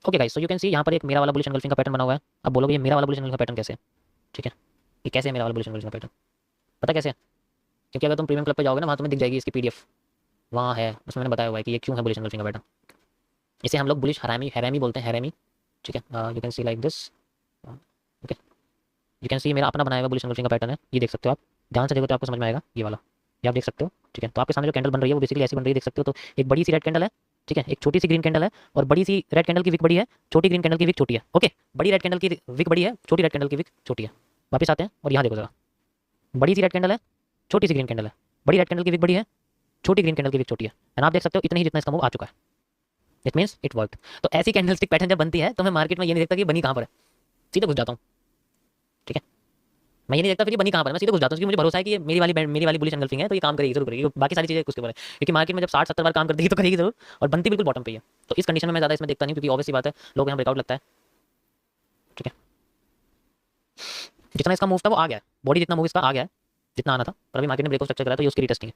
Okay guys, so you can सी यहाँ पर एक मेरा वाला बुलिश एंगल्फिंग का पैटर्न बना हुआ है। अब बोलोगे ये मेरा वाला बुलिश एंगल्फिंग का पैटर्न कैसे है? ठीक है, ये कैसे है मेरा वाला बुलिश एंगल्फिंग का पैटर्न? पता कैसे है? क्योंकि अगर तुम प्रीमियम क्लब पे जाओगे ना, वहाँ तुम्हें दिख जाएगी इसकी पीडीएफ, वहाँ है, उसमें मैंने बताया हुआ है कि ये क्यों है बुलिश एंगल्फिंग का पैटर्न। इसे हम लोग बुलिश हरामी हैरामी बोलते हैं, हैरामी। ठीक है, you can see like this. Okay, you can सी मेरा अपना बनाया हुआ बुलिश एंगल्फिंग का पैटर्न है, ये देख सकते हो आप। ध्यान से देखो तो आपको समझ में आएगा, ये वाला, ये आप देख सकते हो। ठीक है, तो आपके सामने जो कैंडल बन रही है वो बेसिकली ऐसी बन रही है, देख सकते हो। तो एक बड़ी सी रेड कैंडल है, ठीक है, एक छोटी सी ग्रीन कैंडल है, और बड़ी सी रेड कैंडल की विक बड़ी है, छोटी ग्रीन कैंडल की विक छोटी है। ओके, बड़ी रेड कैंडल की विक बड़ी है, छोटी रेड कैंडल की विक छोटी है। वापस आते हैं और यहाँ देखो जरा, बड़ी सी रेड कैंडल है, छोटी सी ग्रीन कैंडल है, बड़ी रेड कैंडल की विक बड़ी है, छोटी ग्रीन कैंडल की विक छोटी है। एंड आप देख सकते हो इतना ही जितना इसका मूव आ चुका है, इट मीन्स इट वर्कड। तो ऐसी कैंडलस्टिक पैटर्न जब बनती है तो मैं मार्केट में ये नहीं देखता कि बनी कहाँ पर है, सीधे घुस जाता हूँ। ठीक है, मैं ये नहीं देखता फिर ये बनी कहाँ पर है, मैं सीधे घुस जाता हूँ, क्योंकि मुझे भरोसा है कि ये मेरी वाली बुलिश एंगल्फिंग है, तो ये काम करेगी, जरूर करेगी। बाकी सारी चीजें उसके ऊपर है, क्योंकि मार्केट में जब 60-70 बार काम करती है तो करेगी जरूर, और बनती बिल्कुल बॉटम पे ही है। तो इस कंडीशन में मैं ज्यादा इसमें देखता नहीं, क्योंकि ऑब्वियसली बात है लोग यहाँ ब्रेकआउट लगता है। ठीक है, जितना इसका मूव था वो आ गया है, बॉडी जितना मूव इसका आ गया है, जितना आना था, पर अभी मार्केट ने ब्रेकआउट स्ट्रक्चर करा, तो ये उसकी रीटेस्टिंग है।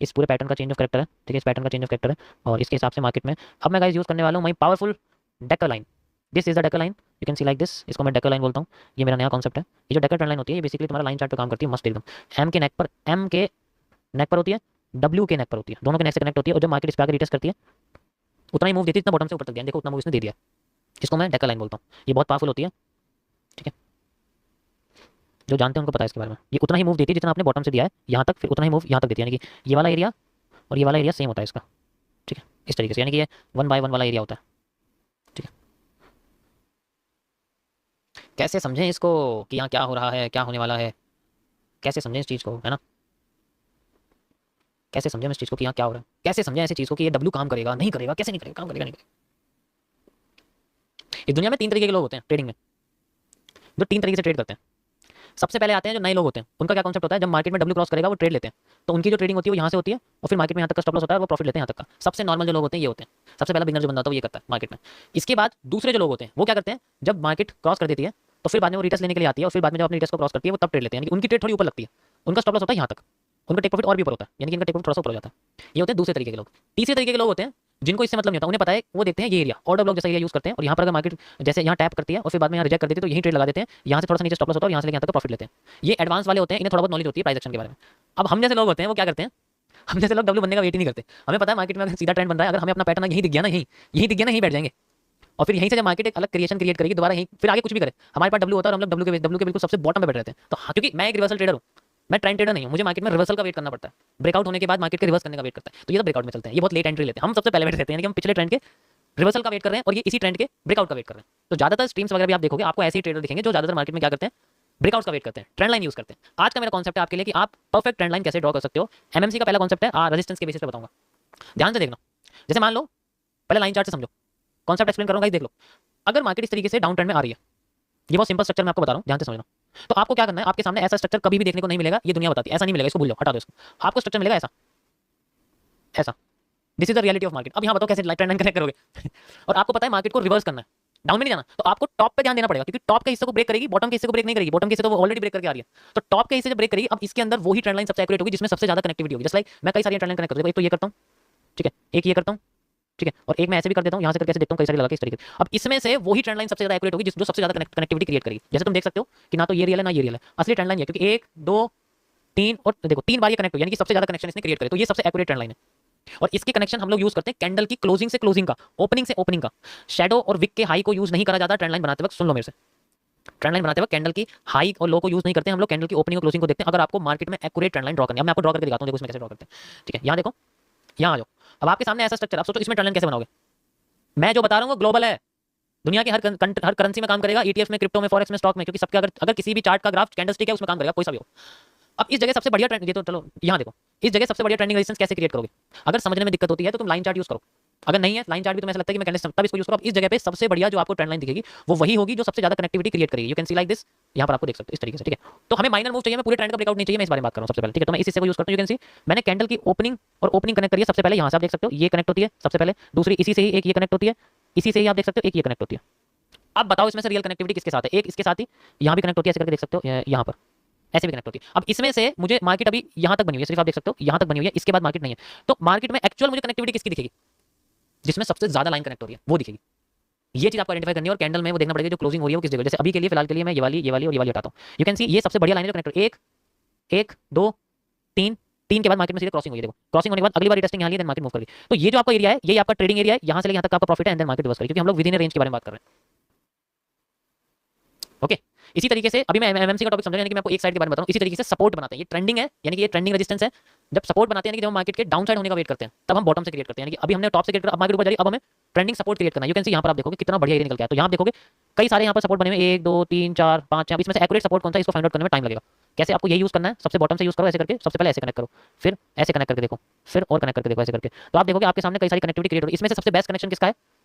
इस पूरे पैटर्न का चेंज ऑफ कैरेक्टर है। ठीक है, इस पैटर्न का चेंज ऑफ कैरेक्टर है, और इसके हिसाब से मार्केट में अब मैं गाइस यूज करने वाला हूँ my powerful decker line. This is the decker line, you can see like this, इसको मैं डेकर लाइन बोलता हूँ। ये मेरा नया कॉन्सेप्ट है। ये जो डेकर ट्रेंड लाइन होती है, ये बेसिकली तुम्हारा लाइन चार्ट पे काम करती है, मस्त एकदम। एम के नेक पर होती है, डब्ल्यू के नेक पर होती है, दोनों के नेक से कनेक्ट होती है, और जब मार्केट इस पे आकर रिटेस्ट करती है उतना ही मूव देती है, इतना बॉटम से ऊपर तक दिया, देखो उतना मूव इसने दे दिया। इसको मैं डेकर लाइन बोलता हूँ, ये बहुत पावरफुल होती है। ठीक है, जो जानते हैं उनको पता है इसके बारे में। ये उतना ही मूव देती है जितना आपने बॉटम से दिया है यहाँ तक, फिर उतना ही मूव यहाँ तक देती है, यानी कि ये वाला एरिया और ये वाला एरिया सेम होता है इसका। ठीक है, इस तरीके से, यानी कि ये 1 बाय 1 वाला एरिया होता है। ठीक है, कैसे समझें इसको कि यहाँ क्या हो रहा है, क्या होने वाला है, कैसे समझें इस चीज़ को, है ना? कैसे समझें इस चीज़ को कि यहाँ क्या हो रहा है, कैसे समझें ऐसी चीज़ को कि ये डब्ल्यू काम करेगा नहीं करेगा, कैसे नहीं करेगा, काम करेगा नहीं करेगा। इस दुनिया में 3 तरीके के लोग होते हैं ट्रेडिंग में, जो 3 तरीके से ट्रेड करते हैं। सबसे पहले आते हैं जो नए लोग होते हैं, उनका क्या कॉन्सेप्ट होता है, जब मार्केट में डब्ल्यू क्रॉस करेगा वो ट्रेड लेते हैं, तो उनकी जो ट्रेडिंग होती है वो यहाँ से होती है, और फिर मार्केट में यहाँ तक का स्टॉप लॉस होता है, वो प्रॉफिट लेते हैं यहाँ तक का। सबसे नॉर्मल जो लोग होते हैं ये होते हैं, सबसे पहला बिगनर जो बंदा होता है वो ये करता है मार्केट में। इसके बाद दूसरे जो लोग होते हैं वो क्या करते हैं, जब मार्केट क्रॉस कर देती है तो फिर बाद में वो रिटेस्ट लेने के लिए आती है, और फिर बाद में जब अपनी रिटेस्ट को क्रॉस करती है वो तब ट्रेड लेते हैं, यानी कि उनकी ट्रेड थोड़ी ऊपर लगती है, उनका स्टॉप लॉस होता है यहाँ तक, उनका टेक प्रॉफिट और भी ऊपर होता है, यानी कि इनका टेक प्रॉफिट थोड़ा सा ऊपर हो जाता है। ये होते हैं दूसरे तरीके के लोग। तीसरे तरीके के लोग होते हैं जिनको इससे मतलब नहीं होता, उन्हें पता है, वो देखते हैं ये एरिया, ऑर्डर ब्लॉक जैसा एरिया यूज करते हैं, और यहाँ पर अगर मार्केट जैसे यहाँ टैप करती है और फिर बाद में यहाँ रिजेक्ट कर देती है तो यही ट्रेड लगा देते हैं, यहाँ से थोड़ा सा नीचे स्टॉप लॉस होता है और यहाँ से लेकर यहाँ तक प्रॉफिट लेते हैं। ये एडवांस वाले होते हैं, इन्हें थोड़ा बहुत नॉलेज होती है प्राइस एक्शन के बारे में। अब हम जैसे लोग होते हैं वो क्या करते हैं, हम जैसे लोग डब्ल्यू बनने का वेट ही नहीं करते। हमें पता है मार्केट में अगर सीधा ट्रेंड बन रहा है, अगर हमें अपना पैटर्न यही दिख गया ना, यही दिख गया ना, यही बैठ जाएंगे, और फिर यहीं से जब मार्केट एक अलग क्रिएशन क्रिएट करेगी दोबारा, यहीं फिर आगे कुछ भी करे, हमारे पास डब्ल्यू होता है और हम लोग डब्ल्यू के बिल्कुल सबसे बॉटम पे बैठ रहते हैं। तो हाँ, क्योंकि मैं एक रिवर्सल ट्रेडर हूँ, मैं ट्रेंड ट्रेडर नहीं हूँ, मुझे मार्केट में रिवर्सल का वेट करना पड़ता है, ब्रेकआउट होने के बाद मार्केट के रिवर्स करने का वेट करता है। तो ये तो ब्रेकआउट में चलते हैं, ये बहुत लेट एंट्री लेते हैं, हम सबसे पहले बैठ रहते हैं, यानी कि हम पिछले ट्रेंड के रिवर्सल का वेट कर रहे हैं और ये इसी ट्रेंड के ब्रेकआउट का वेट कर रहे हैं। तो ज्यादातर स्ट्रीम्स वगैरह भी आप देखोगे, आपको ऐसे ही ट्रेडर दिखेंगे जो ज्यादातर मार्केट में क्या करते हैं, ब्रेकआउट का वेट करते हैं, ट्रेंड लाइन यूज करते हैं। आज का मेरा कॉन्सेप्ट है आपके लिए कि आप परफेक्ट ट्रेंड लाइन कैसे ड्रॉ कर सकते हो। एमएमसी का पहला कॉन्सेप्ट है रेजिस्टेंस के बेसिस पे बताऊंगा, ध्यान से देखना। जैसे मान लो, पहले लाइन चार्ट से समझो, कॉन्सेप्ट एक्सप्लेन करूंगा, देख लो। अगर मार्केट इस तरीके से डाउन ट्रेंड में आ रही है, ये बहुत सिंपल स्ट्रक्चर मैं आपको बता रहा हूँ, ध्यान से समझना। तो आपको क्या करना है, आपके सामने ऐसा स्ट्रक्चर कभी भी देखने को नहीं मिलेगा, ये दुनिया बताती है, ऐसा नहीं मिलेगा, इसको भूल जाओ, हटा दो इसको। आपको स्ट्रक्चर मिलेगा ऐसा, ऐसा। This is the reality of market. अब यहाँ बताओ कैसे ट्रेंड लाइन कनेक्ट करोगे और आपको पता है मार्केट को रिवर्स करना है, डाउन में नहीं जाना, तो आपको टॉप पे ध्यान देना पड़ेगा, क्योंकि टॉप के हिस्से को ब्रेक करेगी, बॉटम के हिस्से को ब्रेक नहीं करेगी। बॉटम के हिस्से तो वो ऑलरेडी ब्रेक करके आ रही है, तो टॉप के हिस्से जब ब्रेक करेगी, अब इसके अंदर वही ट्रेंड लाइन सबसे एक्यूरेट होगी जिसमें सबसे ज्यादा कनेक्टिविटी होगी। जस्ट लाइक मैं कई सारी ट्रेंड लाइन कनेक्ट करता हूँ, एक तो ये करता हूँ, ठीक है, एक ये करता हूँ, ठीक है, और एक मैं ऐसे भी कर देता हूँ, यहाँ से करके ऐसे देखता हूँ, कई सारी लगा के इस तरीके। अब इसमें से वही ट्रेंड लाइन सबसे ज्यादा एक्यूरेट होगी जो सबसे ज्यादा कनेक्टिविटी क्रिएट करेगी। जैसे तुम देख सकते हो कि ना तो ये रियल है ना ये रियल है, असली ट्रेंड लाइन है, क्योंकि 1 2 3 और देखो 3 बार ये कनेक्ट हो, यानी कि सबसे ज्यादा कनेक्शन इसने क्रिएट करे, तो ये सबसे एक्यूरेट ट्रेंड लाइन है। और इसके कनेक्शन हम लोग यूज करते हैं कैंडल की क्लोजिंग से क्लोजिंग का, ओपनिंग से ओपनिंग का। शैडो और विक के हाई को यूज नहीं करा जाता ट्रेंड लाइन बनाते वक्त, सुन लो मेरे से। ट्रेंड लाइन बनाते वक्त कैंडल की हाई और लो को यूज नहीं करते हम लोग, कैंडल की ओपनिंग और क्लोजिंग को देखते हैं। अगर आपको मार्केट में एक्यूरेट ट्रेंड लाइन ड्रॉ करनी है, मैं आपको ड्रॉ करके दिखाता हूं, देखो इसमें कैसे ड्रॉ करते हैं। ठीक है, यहाँ देखो, यहाँ आ जाओ। अब आपके सामने ऐसा स्ट्रक्चर, आप सोचो इसमें ट्रेंड लाइन कैसे बनाओगे। मैं जो बता रहा हूँ वो ग्लोबल है, दुनिया की हर करेंसी में काम करेगा, ईटीएफ में, क्रिप्टो में, फॉरेक्स में, स्टॉक में, क्योंकि सबके अगर किसी भी चार्ट का ग्राफ कैंडलस्टिक है उसमें काम करेगा, कोई सा भी हो। अब इस जगह सबसे बढ़िया ट्रेंड, ये तो चलो यहाँ देखो, इस जगह सबसे बढ़िया ट्रेंडिंग रेजिस्टेंस कैसे क्रिएट करोगे। अगर समझने में दिक्कत होती है तो तुम लाइन चार्ट यूज करो, अगर नहीं है लाइन चार्ट भी तुम्हें ऐसा लगता है कि मैं कैंडल तब इसको यूज करो। अब इस जगह पे सबसे बढ़िया जो आपको ट्रेंड लाइन दिखेगी वो वही होगी जो सबसे ज्यादा कनेक्टिविटी क्रिएट करेगी। You can see like this, यहाँ पर आपको देख सकते हो इस तरीके से। ठीक है, तो हमें माइनर मूव चाहिए, मैं पूरे ट्रेंड का ब्रेकआउट नहीं चाहिए, मैं इस बारे में बात कर रहा हूँ सबसे पहले। ठीक है, तो मैं इस हिस्से को यूज करता हूँ। यू कैन सी मैंने कैंडल की ओपनिंग और ओपनिंग कनेक्ट करी है सबसे पहले, यहाँ से आप देख सकते हो ये कनेक्ट होती है सबसे पहले, दूसरी इसी से ही एक ये कनेक्ट होती है, इसी से ही आप देख सकते हो एक ये कनेक्ट होती है। अब बताओ इसमें से रियल कनेक्टिविटी किसके साथ है, एक इसके साथ ही यहाँ भी कनेक्ट होती है, ऐसे करके देख सकते हो, यहाँ पर ऐसे भी कनेक्ट होती है। अब इसमें से मुझे मार्केट अभी यहाँ तक बनी हुई है, सिर्फ आप देख सकते हो यहाँ तक बनी हुई है, इसके बाद मार्केट नहीं है। तो मार्केट में एक्चुअल मुझे कनेक्टिविटी किसकी दिखेगी, जिसमें सबसे ज्यादा लाइन कनेक्ट हो रही है वो दिखेगी। ये चीज आपको आइडेंटिफाई करनी है और कैंडल में वो देखना पड़ेगा जो क्लोजिंग हो रही है वो किस जगह। जैसे अभी के लिए फिलहाल के लिए मैं ये वाली और ये वाली हटाता हूँ। यू कैन सी ये सबसे बढ़िया लाइन है जो कनेक्ट, एक एक दो तीन, तीन के बाद मार्केट में सीधे क्रॉसिंग हुई है। देखो क्रॉसिंग होने के बाद अगली बार टेस्टिंग यहाँ ली, देन मार्केट मूव कर गई। तो ये जो आपका एरिया है ये आपका ट्रेडिंग एरिया है, यहाँ से लेकर यहाँ तक आपका प्रॉफिट है, एंड देन मार्केट रिवर्स करेगी, क्योंकि हम लोग विद इन रेंज के बारे में बात कर रहे हैं। ओके, इसी तरीके से अभी मैं एमएमसी का टॉपिक समझ रहा हूं, यानी कि मैं आपको एक साइड के बारे में बता रहा हूं। इसी तरीके से सपोर्ट बनाते हैं, ये ट्रेंडिंग है, यानी कि ये ट्रेंडिंग रेजिस्टेंस है। जब सपोर्ट बनाते हैं यानी कि जब मार्केट के डाउन साइड होने का वेट करते हैं तब हम बॉटम से क्रिएट करते हैं, यानी कि अभी हमने टॉप से क्रिएट कर, अब मार्केट ऊपर जा रही है, अब हमें ट्रेंडिंग सपोर्ट क्रिएट करना है। यू कैन सी यहाँ पर आप देखोगे कितना बढ़िया एरिया निकल गया। तो यहाँ देखोगे कई सारे यहाँ पर सपोर्ट बने हुए, 1 2 3 4 5 इसमें से एक्यूरेट सपोर्ट कौन सा है इसको फाइंड आउट करने में टाइम लगेगा। कैसे आपको ये यूज करना है, सबसे बॉटम से यूज करो ऐसे करके, सबसे पहले ऐसे कनेक्ट करो, फिर ऐसे कनेक्ट करके देखो, फिर और कनेक्ट करके देखो ऐसे करके। तो आप देखोगे आपके सामने कई सारी कनेक्टिविटी क्रिएट हो रही है। इसमें से सबसे बेस्ट कनेक्शन किसका है,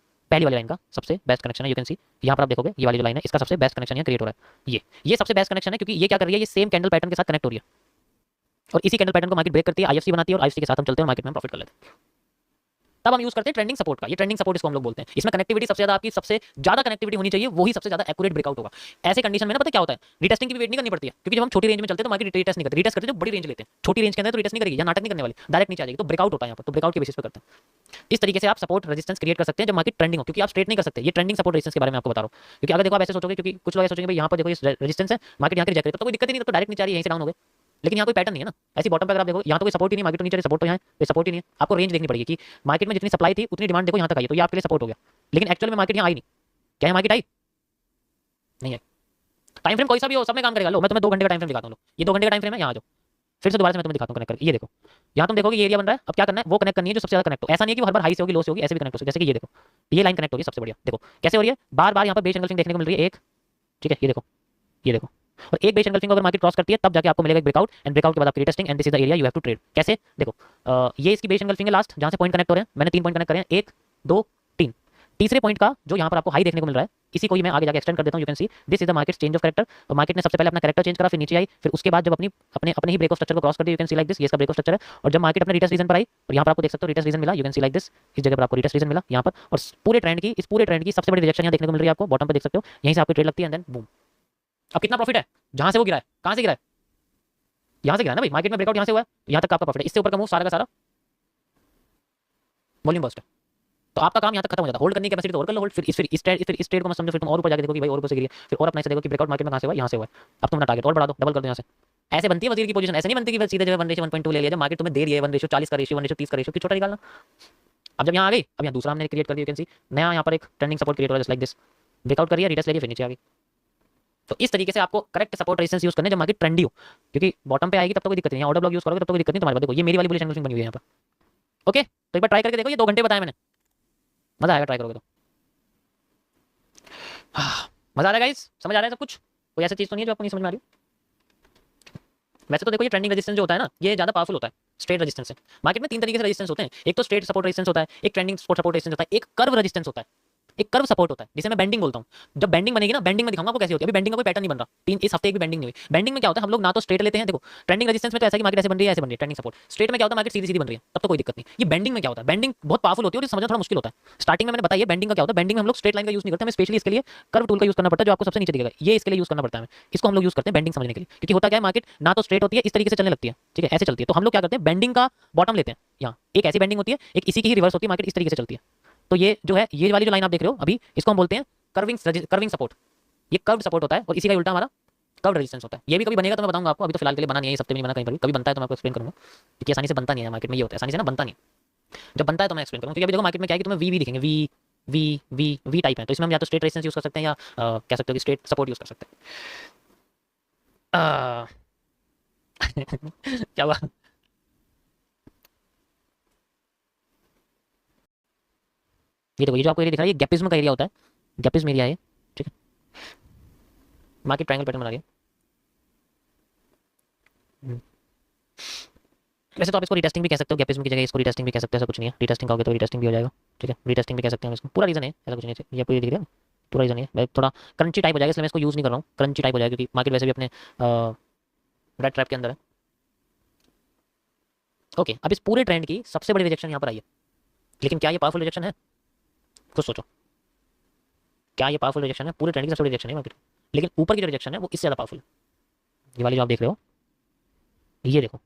पहली वाली लाइन का सबसे बेस्ट कनेक्शन है। यू कैन सी यहाँ पर आप देखोगे ये वाली जो लाइन है इसका सबसे बेस्ट कनेक्शन यहाँ क्रिएट हो रहा है। ये सबसे बेस्ट कनेक्शन है, क्योंकि ये क्या कर रही है, ये सेम कैंडल पैटर्न के साथ कनेक्ट हो रही है और इसी कैंडल पैटर्न को मार्केट ब्रेक करती है, आईएफसी बनाती है और आईएफसी के साथ हम चलते हैं, मार्केट में प्रॉफिट कर लेते हैं। तब हम यूज करते हैं ट्रेंडिंग सपोर्ट का। ये ट्रेंडिंग सपोर्ट इसको हम लोग बोलते हैं। इसमें कनेक्टिविटी सबसे ज्यादा आपकी सबसे ज्यादा कनेक्टिविटी होनी चाहिए, वही सबसे ज्यादा एक्यूरेट ब्रेकआउट होगा। ऐसे कंडीशन में ना पता क्या होता है, रिटेस्टिंग की भी वेट नहीं करनी पड़ती है, क्योंकि जब हम छोटी रेंज में चलते हैं तो मार्केट रिटेस्ट नहीं करती, रिटेस्ट करते हैं जो बड़ी रेंज लेते हैं। छोटी रेंज के अंदर तो रिटेस्ट नहीं करेगी, या नाटक नहीं करने वाली, डायरेक्ट नीचे आ जाएगी, तो ब्रेकआउट होता है यहाँ पर, तो ब्रेकआउट के बेसिस पे करते हैं। इस तरीके से आप सपोर्ट रेजिस्टेंस क्रिएट कर सकते हैं जब मार्केट ट्रेंडिंग हो, क्योंकि आप स्ट्रेट नहीं कर सकते। ये ट्रेंडिंग सपोर्ट रेजिस्टेंस के बारे में आपको बता रहा हूँ, क्योंकि अगर देखो आप ऐसे सोचोगे, क्योंकि कुछ लोग ऐसे सोचेंगे भाई यहाँ पर देखो ये रेजिस्टेंस है, मार्केट यहाँ की रिजेक्ट करे तो कोई दिक्कत ही नहीं, तो डायरेक्ट नीचे आ रही है, यहीं से डाउन हो गए। लेकिन यहाँ कोई पैटर्न नहीं है ना, ऐसी बॉटम पे अगर आप देखो यहाँ तो कोई सपोर्ट ही नहीं, मार्केट तो नीचे सपोर्ट तो यहाँ है, सपोर्ट ही नहीं है। आपको रेंज देखनी पड़ेगी कि मार्केट में जितनी सप्लाई थी उतनी डिमांड देखो यहाँ तक आई, तो ये आपके लिए सपोर्ट हो गया। लेकिन एक्चुअल में मार्केट यहाँ आई नहीं, क्या है मार्केट आई नहीं है। टाइम फ्रेम कोई सा भी हो, सब में काम करेगा। लो मैं तुम्हें 2 घंटे का टाइम फ्रेम दिखाता हूँ, ये 2 घंटे का टाइम फ्रेम है, यहाँ जो फिर से दोबारा से मैं तुम्हें दिखाता हूँ कनेक्ट करके। ये देखो यहाँ तुम देखोगे ये एरिया बन रहा है, अब क्या करना है, वो कनेक्ट करनी है जो सबसे ज्यादा कनेक्ट हो। ऐसा नहीं है कि हर बार हाई से होगी लो से होगी, ऐसे भी कनेक्ट हो। जैसे कि ये देखो ये लाइन कनेक्ट हो रही है सबसे बढ़िया, देखो कैसे हो रही है, बार बार यहाँ पर बेच एंगल्फिंग देखने को मिल रही है एक, ठीक है ये देखो और एक बेच एंगल्फिंग अगर मार्केट क्रॉस करती है तब जाके आपको मिलेगा एक ब्रेकआउट, एंड ब्रेकआउट के बाद आपकी retesting, and this is the area you have to trade. कैसे देखो ये इसकी बेच एंगल्फिंग है लास्ट, जहां से पॉइंट कनेक्ट हो रहे हैं, मैंने 3 पॉइंट कनेक्ट करे हैं, 1 2 3। तीसरे पॉइंट का जो यहाँ पर आपको हाई देखने को मिल रहा है, इसी को ही मैं आगे जाके एक्सटेंड कर देता हूँ। You can see this is the market change of character. तो मार्केट ने सबसे पहले अपना कैरेक्टर चेंज करा, फिर नीचे आई, फिर उसके बाद जब अपने ही ब्रेक ऑफ स्ट्रक्चर को क्रॉस कर दिया, you can see like this, ये इसका ब्रेक ऑफ स्ट्रक्चर है। और जब मार्केट अपने रिटेस्ट रीजन पर आई, और यहाँ पर आपको देख सकते हो रिटेस्ट रीजन मिला, you can see like this, इस जगह पर आपको रिटेस्ट रीजन मिला यहाँ पर, और इस पूरे ट्रेंड की सबसे बड़ी रिजेक्शन यहाँ देखने को मिल रही है आपको, बॉटम पर देख सकते हो, यहीं से आपकी ट्रेड लगती है, एंड देन बूम। अब कितना प्रॉफिट है, जहां से वो गिरा है, कहां से गिरा है, यहाँ से गिरा ना भाई, मार्केट में ब्रेकआउट यहाँ से हुआ है, यहाँ तक आपका प्रॉफिट है। इससे ऊपर का मूव सारा का सारा वॉल्यूम बस्ट है। तो आपका काम यहाँ तक खत्म हो जाता है, होल्ड करने की कैपेसिटी तो और कर लो होल्ड, फिर इस ट्रेड को मत समझो, फिर तुम और ऊपर जाके देखो कि भाई और ऊपर से गिरी है, फिर और अपना से देखो कि ब्रेकआउट मार्केट में कहां से हुआ, यहाँ से हुआ है। अब तुम अपना टारगेट और बढ़ा दो, डबल कर दो यहाँ से। ऐसे बनती है वजीर की पोजीशन, ऐसे नहीं बनती कि सीधे जो 1:1.2 ले लिया। जब मार्केट तुम्हें दे रही है 1:40 का रेशियो, 1:30 का रेशियो, कि छोटा निकालना। अब जब यहाँ आ गई, अब यहाँ दूसरा हमने क्रिएट कर दिया, यू कैन सी नया यहाँ पर एक ट्रेंडिंग सपोर्ट क्रिएट हो रहा है, जस्ट लाइक दिस, ब्रेकआउट करिए, रिटेस्ट ले लिया, फिर नीचे आ गई। तो इस तरीके से आपको करेक्ट सपोर्ट रेजिस्टेंस यूज करने जब मार्केट ट्रेंडी हो, क्योंकि बॉटम पे आएगी तब तो कोई दिक्कत नहीं है, ऑर्डर ब्लॉक यूज करोगे तब तो कोई दिक्कत नहीं तुम्हारे पास। देखो ये मेरी वाली बुलिश एंगल्फिंग बनी हुई है यहाँ पर। ओके, तो एक बार ट्राई करके देखो, ये 2 घंटे बताया मैंने, मजा आएगा ट्राई करोगे तो। मजा आ रहा है गाइस, समझ आ रहा है सब कुछ, कोई ऐसी चीज तो नहीं है जो आपको नहीं समझ में आ रही। वैसे तो देखो ये ट्रेंडिंग रेजिस्टेंस जो होता है ना, ये ज्यादा पावरफुल होता है स्ट्रेट रेजिस्टेंस से। मार्केट में 3 तरीके से रेजिस्टेंस होते हैं, एक तो स्ट्रेट सपोर्ट रेजिस्टेंस होता है, एक ट्रेंडिंग सपोर्ट रेजिस्टेंस होता है, एक कर्व रेजिस्टेंस होता है, एक कर्व सपोर्ट होता है जिसे मैं बेंडिंग बोलता हूं। जब बेंडिंग बनेगी ना, बेंडिंग में दिखाऊंगा आपको कैसे होती है। अभी बेंडिंग का कोई पैटर्न नहीं बन रहा, इस हफ्ते एक भी बेंडिंग नहीं हुई। बेंडिंग में क्या होता है, हम लोग ना तो स्ट्रेट लेते हैं, देखो ट्रेंडिंग रेजिस्टेंस में तो ऐसा कि मार्केट ऐसे बन रही है, ऐसे बन रही है ट्रेंडिंग सपोर्ट। स्ट्रेट में क्या होता है, मार्केट सीधी सीधी बन रही है, तब तो कोई दिक्कत नहीं। ये बेंडिंग में क्या होता है, बेंडिंग बहुत पावरफुल होती है और समझना थोड़ा मुश्किल होता है। स्टार्टिंग में मैंने बताया बेंडिंग का क्या होता है। बेंडिंग में हम लोग स्ट्रेट लाइन का यूज नहीं करते, हमें स्पेशली इसके लिए कर्व टूल का यूज करना पड़ता है, जो आपको सबसे नीचे दिखेगा, ये इसके लिए यूज करना पड़ता है। इसको हम लोग यूज करते हैं बेंडिंग समझने के लिए, क्योंकि होता क्या है, मार्केट ना तो स्ट्रेट होती है, इस तरीके से चलने लगती है, ठीक है, ऐसे चलती है। तो हम लोग क्या करते हैं, बेंडिंग का बॉटम लेते हैं, यहाँ एक ऐसी बेंडिंग होती है, एक इसी की ही रिवर्स होती है, मार्केट इस तरीके से चलती है। तो ये जो है, ये वाली जो लाइन आप देख रहे हो अभी, इसको हम बोलते हैं कर्विंग सपोर्ट। ये कर्व्ड सपोर्ट होता है और इसी का उल्टा हमारा कर्व्ड रेजिस्टेंस होता है। ये भी कभी बनेगा तो मैं बताऊंगा आपको, अभी तो फिलहाल के लिए बना नहीं है, इस हफ्ते में नहीं बना, कहीं पर कभी बनता है तो मैं आपको एक्सप्लेन करूंगा, क्योंकि आसानी से बनता नहीं है मार्केट में। ये होता है आसानी से ना, बनता नहीं, जब बनता है तो मैं एक्सप्लेन करूंगा। क्योंकि अभी देखो मार्केट में क्या है कि तुम्हें वी दिखेंगे, V V V V type है, तो इसमें हम या तो स्ट्रेट रेजिस्टेंस यूज कर सकते हैं, या कह सकते हो कि स्ट्रेट सपोर्ट यूज कर सकते हैं। क्या हुआ, ये देखो, ये जो आपको एरिया दिख रहा है, ये गैपिज्म का एरिया होता है, गैपिज्म एरिया है, ठीक है। मार्केट ट्रायंगल पैटर्न बना रही है। वैसे तो आप इसको रीटेस्टिंग भी कह सकते हो, गैपिज्म की जगह इसको रीटेस्टिंग भी कह सकते हो, ऐसा कुछ नहीं है। रीटेस्टिंग कहोगे तो रीटेस्टिंग भी हो जाएगा, ठीक है, रीटेस्टिंग भी कह सकते हैं इसको, पूरा रीजन है, ऐसा कुछ नहीं है। ये पूरी दिख रहा है, पूरा रीजन है। मैं थोड़ा क्रंची टाइप हो जाएगा, इसलिए मैं इसको यूज नहीं कर रहा हूँ, क्रंची टाइप हो जाएगा, क्योंकि मार्केट वैसे भी अपने रेड ट्रैप के अंदर है। ओके, अब इस पूरे ट्रेंड की सबसे बड़ी रिजेक्शन यहाँ पर आई है, लेकिन क्या ये पावरफुल रिजेक्शन है, कुछ सोचो, क्या ये पावरफुल रिजेक्शन है? पूरे ट्रेंड की सबसे बड़ी रिजेक्शन है मार्केट, लेकिन ऊपर की जो रिजेक्शन है वो इससे ज़्यादा पावरफुल है। ये वाली जो आप देख रहे हो, ये देखो,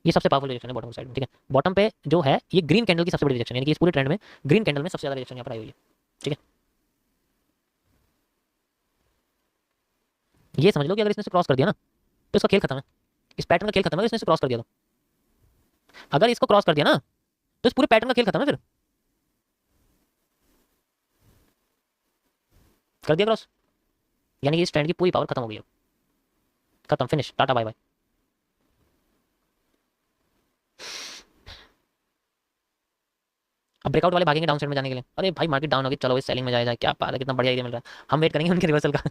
ये सबसे पावरफुल रिजेक्शन है बॉटम साइड में, ठीक है। बॉटम पे जो है ये ग्रीन कैंडल की सबसे बड़ी रिजेक्शन है, यानी कि इस पूरे ट्रेंड में ग्रीन कैंडल में सबसे ज़्यादा रिजेक्शन यहाँ पर आई हुई है, ठीक है। ये समझ लो कि अगर इसने क्रॉस कर दिया ना तो इसका खेल खत्म है, इस पैटर्न का खेल खत्म है, इसने क्रॉस कर दिया तो अगर इसको क्रॉस कर दिया ना तो इस पूरे पैटर्न का खेल खत्म है, फिर कर दिया क्रॉस, यानी कि इस ट्रेंड की पूरी पावर खत्म हो गई है, खत्म, फिनिश, टाटा बाय बाय। अब ब्रेकआउट वाले भागेंगे डाउन साइड में जाने के लिए, अरे भाई मार्केट डाउन होगी, चलो इस सेलिंग में जाए जाए, क्या बात है, कितना बढ़िया एरिया मिल रहा है, हम वेट करेंगे उनके रिवर्सल का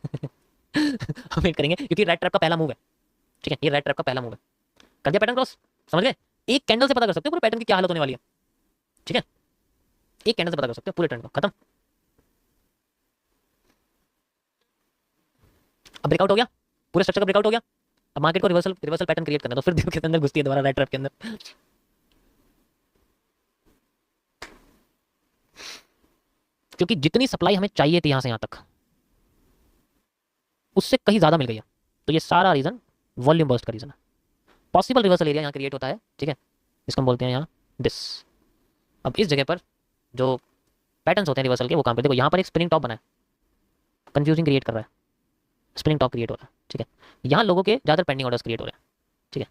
हम वेट करेंगे क्योंकि रेड ट्रैप का पहला मूव है, ठीक है, ये रेड ट्रैप का पहला मूव है, कर दिया पैटर्न क्रॉस, समझ गए, एक कैंडल से पता कर सकते हो पूरे पैटर्न की क्या हालत होने वाली है, ठीक है, एक कैंडल से पता कर सकते हो पूरे ट्रेंड को, खत्म। अब ब्रेकआउट हो गया, पूरे स्ट्रक्चर का ब्रेकआउट हो गया, अब मार्केट को रिवर्सल रिवर्सल पैटर्न क्रिएट करना है, तो फिर देखो किसके अंदर घुसती है दोबारा रेड ट्रैप के अंदर, क्योंकि जितनी सप्लाई हमें चाहिए थी यहां से यहां तक उससे कहीं ज्यादा मिल गई है, तो ये सारा रीजन वॉल्यूम बर्स्ट का रीजन है, पॉसिबल रिवर्सल एरिया यहाँ क्रिएट होता है, ठीक है, इसको हम बोलते हैं यहाँ दिस। अब इस जगह पर जो पैटर्न्स होते हैं रिवर्सल के वो काम पे, देखो यहाँ पर एक स्पिनिंग टॉप बना है, कंफ्यूजिंग क्रिएट कर रहा है, स्पिनिंग टॉप क्रिएट हो रहा है, ठीक है, यहाँ लोगों के ज़्यादातर पेंडिंग ऑर्डर्स क्रिएट हो रहे हैं, ठीक है,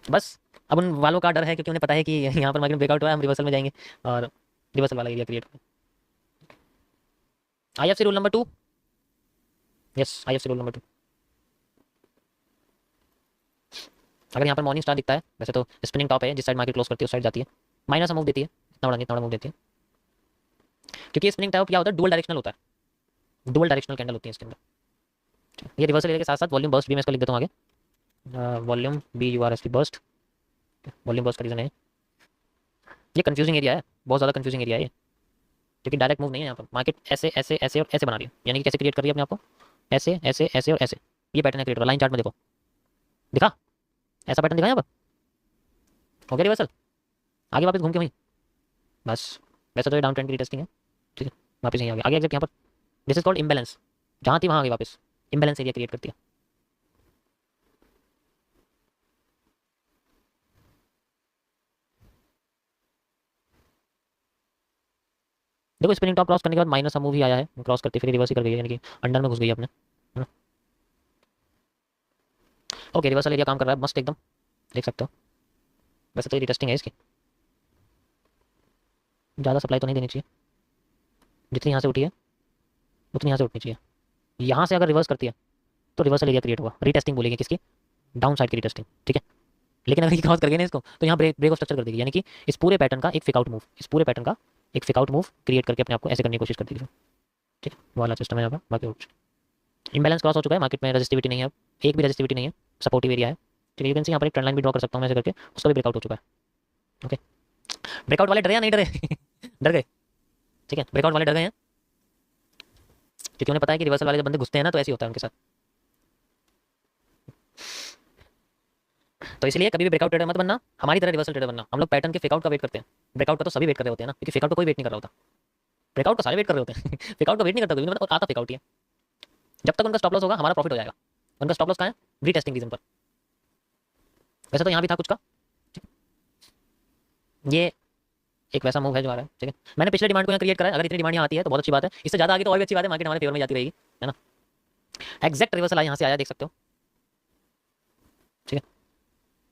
बस अब उन वालों का डर है क्योंकि उन्हें पता है कि यहाँ पर मार्केट ब्रेकआउट हुआ है, हम रिवर्सल में जाएंगे और रिवर्सल वाला एरिया क्रिएट होगा। IFC rule number 2, yes IFC rule number 2, अगर यहाँ पर मॉर्निंग स्टार दिखता है, वैसे तो स्पिनिंग टॉप है, जिस साइड मार्केट क्लोज करती है उस साइड जाती है, माइनस मूव देती है, इतना बड़ा मूव देती है, क्योंकि स्पिनिंग टॉप क्या होता है, डुअल डायरेक्शनल होता है, डुअल डायरेक्शनल कैंडल होती है इसके अंदर, ये रिवर्सल एरिया के साथ साथ वॉल्यूम बर्स्ट भी मैं इसको लिख देता हूँ आगे, volume BURST burst, volume burst का रीजन है, ये कंफ्यूजिंग एरिया है, बहुत ज़्यादा कंफ्यूजिंग एरिया है ये, क्योंकि डायरेक्ट मूव नहीं है यहाँ पर, मार्केट ऐसे ऐसे ऐसे और ऐसे बना रही है, यानी कि कैसे क्रिएट कर रही है अपने आपको, ऐसे ऐसे ऐसे और ऐसे, ये पैटर्न है क्रिएट हो रहा है, लाइन चार्ट में देखो, दिखा, ऐसा पैटर्न दिखा यहाँ पर, हो गया रिवर्सल, आगे वापस घूम के वहीं, बस वैसे तो ये डाउन ट्रेंड की टेस्टिंग है, ठीक है, वापस यहीं आ गया, आगे एग्जैक्ट यहाँ पर, दिस इज कॉल्ड इम्बैलेंस, जहाँ थी वहाँ आ गई वापस, इम्बैलेंस एरिया क्रिएट करती है। देखो स्पिनिंग टॉप क्रॉस करने के बाद माइनस मूव ही आया है, क्रॉस करते फिर रिवर्स ही कर गई है, यानी कि अंडर में घुस गई अपने, है ना, ओके, रिवर्सल एरिया काम कर रहा है मस्त एकदम, देख सकते हो, वैसे तो ये टेस्टिंग है इसकी, ज़्यादा सप्लाई तो नहीं देनी चाहिए, जितनी यहाँ से उठी है उतनी यहाँ से उठनी चाहिए, यहाँ से अगर रिवर्स करती है तो रिवर्सल एरिया क्रिएट हुआ, रीटेस्टिंग बोलेंगे किसकी, डाउन साइड की रीटेस्टिंग, ठीक है, लेकिन अगर ये क्रॉस कर गया ना इसको तो यहाँ ब्रेक ऑफ स्ट्रक्चर कर देगी, यानी कि इस पूरे पैटर्न का एक फिकआउट मूव, इस पूरे पैटर्न का एक फिकआउट मूव क्रिएट करके अपने आप को ऐसे करने की कोशिश कर देगी, ठीक है, वो वाला सिस्टम है यहाँ पर, बाकी इम्बैलेंस क्रॉस हो चुका है, मार्केट में रेजिस्टिविटी नहीं है, एक भी रेजिस्टिविटी नहीं है, सपोर्टिव एरिया है, ठीक है, यू कैन सी यहाँ पर एक ट्रेंड लाइन भी ड्रॉ कर सकता हूँ मैं ऐसे करके, उसका भी ब्रेकआउट हो चुका है, ओके, ब्रेकआउट वाले डरे या नहीं डरे डर गए, ठीक है, ब्रेकआउट वाले डर गए हैं क्योंकि उन्हें पता है कि रिवर्सल वाले जब बंदे घुसते हैं ना तो ऐसे ही होता है उनके साथ, तो इसलिए कभी भी ब्रेकआउट ट्रेडर मत बनना, हमारी तरह रिवर्सल ट्रेडर बनना, हम लोग पैटर्न के फेकआउट का वेट करते हैं, ब्रेकआउट का तो सभी वेट कर रहे होते हैं ना, क्योंकि फेकआउट का कोई वेट नहीं कर रहा होता, ब्रेकआउट का सारे वेट कर रहे होते हैं फेकआउट का वेट नहीं करता कोई, और आता फेकआउट ही है, जब तक उनका स्टॉप लॉस होगा हमारा प्रॉफिट हो जाएगा, उनका स्टॉप लॉस कहाँ है, रीटेस्टिंग रीजन पर, वैसे तो यहाँ भी था कुछ का, ये एक वैसा मूव है जो आ रहा है, ठीक है, मैंने पिछले डिमांड को यहाँ क्रिएट करा है, अगर इतनी डिमांड यहाँ आती है तो बहुत अच्छी बात है, इससे ज़्यादा आगे तो और भी अच्छी बात है, मार्केट हमारे फेवर में जाती रहेगी, है ना, एग्जैक्ट रिवर्सल यहाँ से आया, देख सकते हो, ठीक है,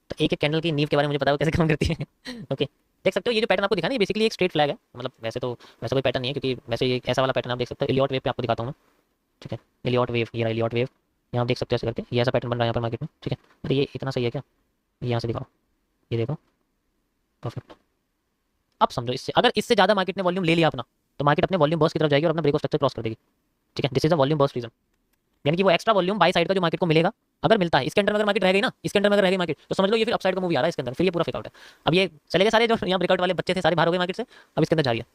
तो एक एक कैंडल की नींव के बारे में मुझे पता है वो कैसे काम करती है ओके, देख सकते हो ये जो पैटर्न आपको दिखा ना, ये बेसिकली एक स्ट्रेट फ्लैग है, मतलब वैसे तो वैसा कोई पैटर्न नहीं है, क्योंकि वैसे ये ऐसा वाला पैटर्न आप देख सकते हो, इलियट वेव पे आपको दिखाता हूँ मैं, ठीक है, इलियट वेव, ये रहा इलियट वेव, यहाँ आप देख सकते हो ऐसे करके, ये ऐसा पैटर्न बन रहा है यहाँ पर मार्केट में, ठीक है, अरे ये इतना सही है क्या, ये यहाँ से दिखाओ, ये देखो, परफेक्ट, अब समझो इससे अगर इससे ज़्यादा मार्केट ने वॉल्यूम ले लिया अपना, तो मार्केट अपने वॉल्यूम बर्स्ट की तरफ जाएगी और अपना ब्रेक ऑफ स्ट्रक्चर क्रॉस कर देगी, ठीक है, this is a volume burst region, यानी कि वो एक्स्ट्रा वॉल्यूम बाई साइड का जो मार्केट को मिलेगा, अगर मिलता है इसके अंडर में, अगर मार्केट रह गई ना, इसके अंडर में अगर रह गई मार्केट, तो समझ लो ये फिर अपसाइड का मूव आ रहा है इसके अंदर, फिर ये पूरा फेकआउट है, अब ये चले गए सारे जो यहाँ ब्रेकआउट वाले बच्चे थे सारे बाहर हो गए मार्केट से, अब इसके अंदर जा रही है,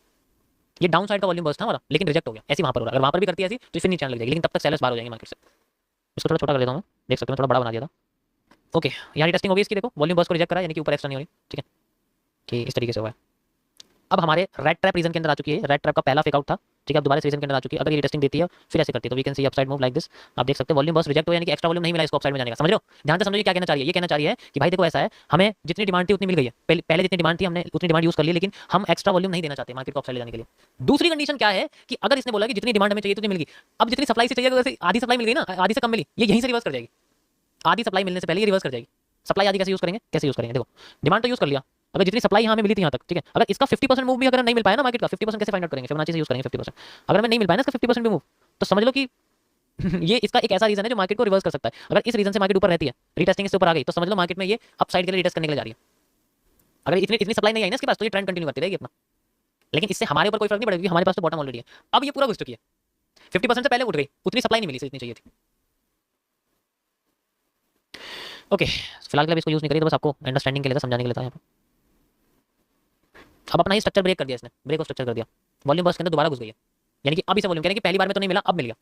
ये डाउन साइड का वॉल्यूम बर्स्ट था हमारा, लेकिन रिजेक्ट हो गया, ऐसे वहाँ पर हो रहा है, अगर वहाँ पर भी करती है ऐसी तो फिर नीचे आने लग जाएगी, लेकिन तब तक सेलर्स बाहर हो जाएंगे मार्केट से, इसको थोड़ा छोटा कर देता हूँ मैं, देख सकते हो मैं थोड़ा बड़ा बना दिया था, ओके, यहाँ टेस्टिंग होगी इसकी, देखो वॉल्यूम बर्स्ट को रिजेक्ट करा, यानी कि ऊपर एक्स्ट्रा नहीं हो रही, ठीक है, कि इस तरीके से हुआ है, अब हमारे रेड ट्रैप रीजन के अंदर आ चुकी है, रेड ट्रैप का पहला फेक आउट था, ठीक है, अब दोबारा से रीजन के अंदर आ चुकी है। अगर ये टेस्टिंग देती है फिर ऐसे करती है तो we can see upside move like this. आप देख सकते हैं वॉल्यूम बस रिजेक्ट हो, यानी कि एक्स्ट्रा वॉल्यूम नहीं मिला इसको अपसाइड में जाने का, समझ रहे हो? ध्यान से समझो ये क्या कहना चाह रही है। ये कहना चाह रही है कि भाई देखो ऐसा है, हमें जितनी डिमांड थी उतनी मिल गई है, पहले जितनी डिमांड थी हमने उतनी डिमांड यूज कर ली, लेकिन हम एक्स्ट्रा वॉल्यूम नहीं देना चाहते मार्केट को अपसाइड ले जाने के लिए। दूसरी कंडीशन क्या है कि अगर इसने बोला कि जितनी डिमांड हमें चाहिए उतनी मिल गई, अब जितनी सप्लाई से चाहिए अगर आधी सप्लाई मिल गई ना, आधी से कम मिली, ये यहीं से रिवर्स कर जाएगी। आधी सप्लाई मिलने से पहले ये रिवर्स कर जाएगी। सप्लाई आधी कैसे यूज करेंगे, कैसे यूज करेंगे, देखो डिमांड तो यूज कर लिया, अगर जितनी सप्लाई यहाँ में मिली थी यहाँ तक, ठीक है, अगर इसका 50% मूव भी अगर नहीं मिल पाया ना मार्केट का, 50% कैसे फाइंड आउट करेंगे, फिबोनाची से यूज करेंगे 50%। अगर हमें नहीं मिल पाया ना इसका 50% भी मूव, तो समझ लो कि ये इसका एक ऐसा रीजन है जो मार्केट को रिवर्स कर सकता है। अगर इस रीजन से मार्केट ऊपर रहती है, रीटेस्टिंग इससे ऊपर आ गई, तो समझ लो मार्केट में ये अपसाइड के लिए रीटेस्ट करने के लिए जा रही है। अगर इतनी इतनी सप्लाई नहीं आई ना इसके पास, तो ये ट्रेंड कंटिन्यू करती रहेगी अपना, लेकिन इससे हमारे ऊपर कोई फर्क नहीं पड़ेगा, हमारे पास तो बॉटम ऑलरेडी है। अब ये पूरा घुस चुकी है, 50% से पहले उठ गई, उतनी सप्लाई नहीं मिली जितनी चाहिए थी। ओके, फिलहाल के लिए इसको यूज नहीं करिए, तो बस आपको अंडरस्टैंडिंग के लिए समझाने के लिए था यहाँ पर। अब अपना ही स्ट्रक्चर ब्रेक कर दिया इसने, ब्रेक ऑफ स्ट्रक्चर कर दिया, वॉल्यूम बस के अंदर दोबारा घुस गई है, यानी कि अब इसे वॉल्यूम कह रहे हैं कि पहली बार में तो नहीं मिला, अब मिल गया।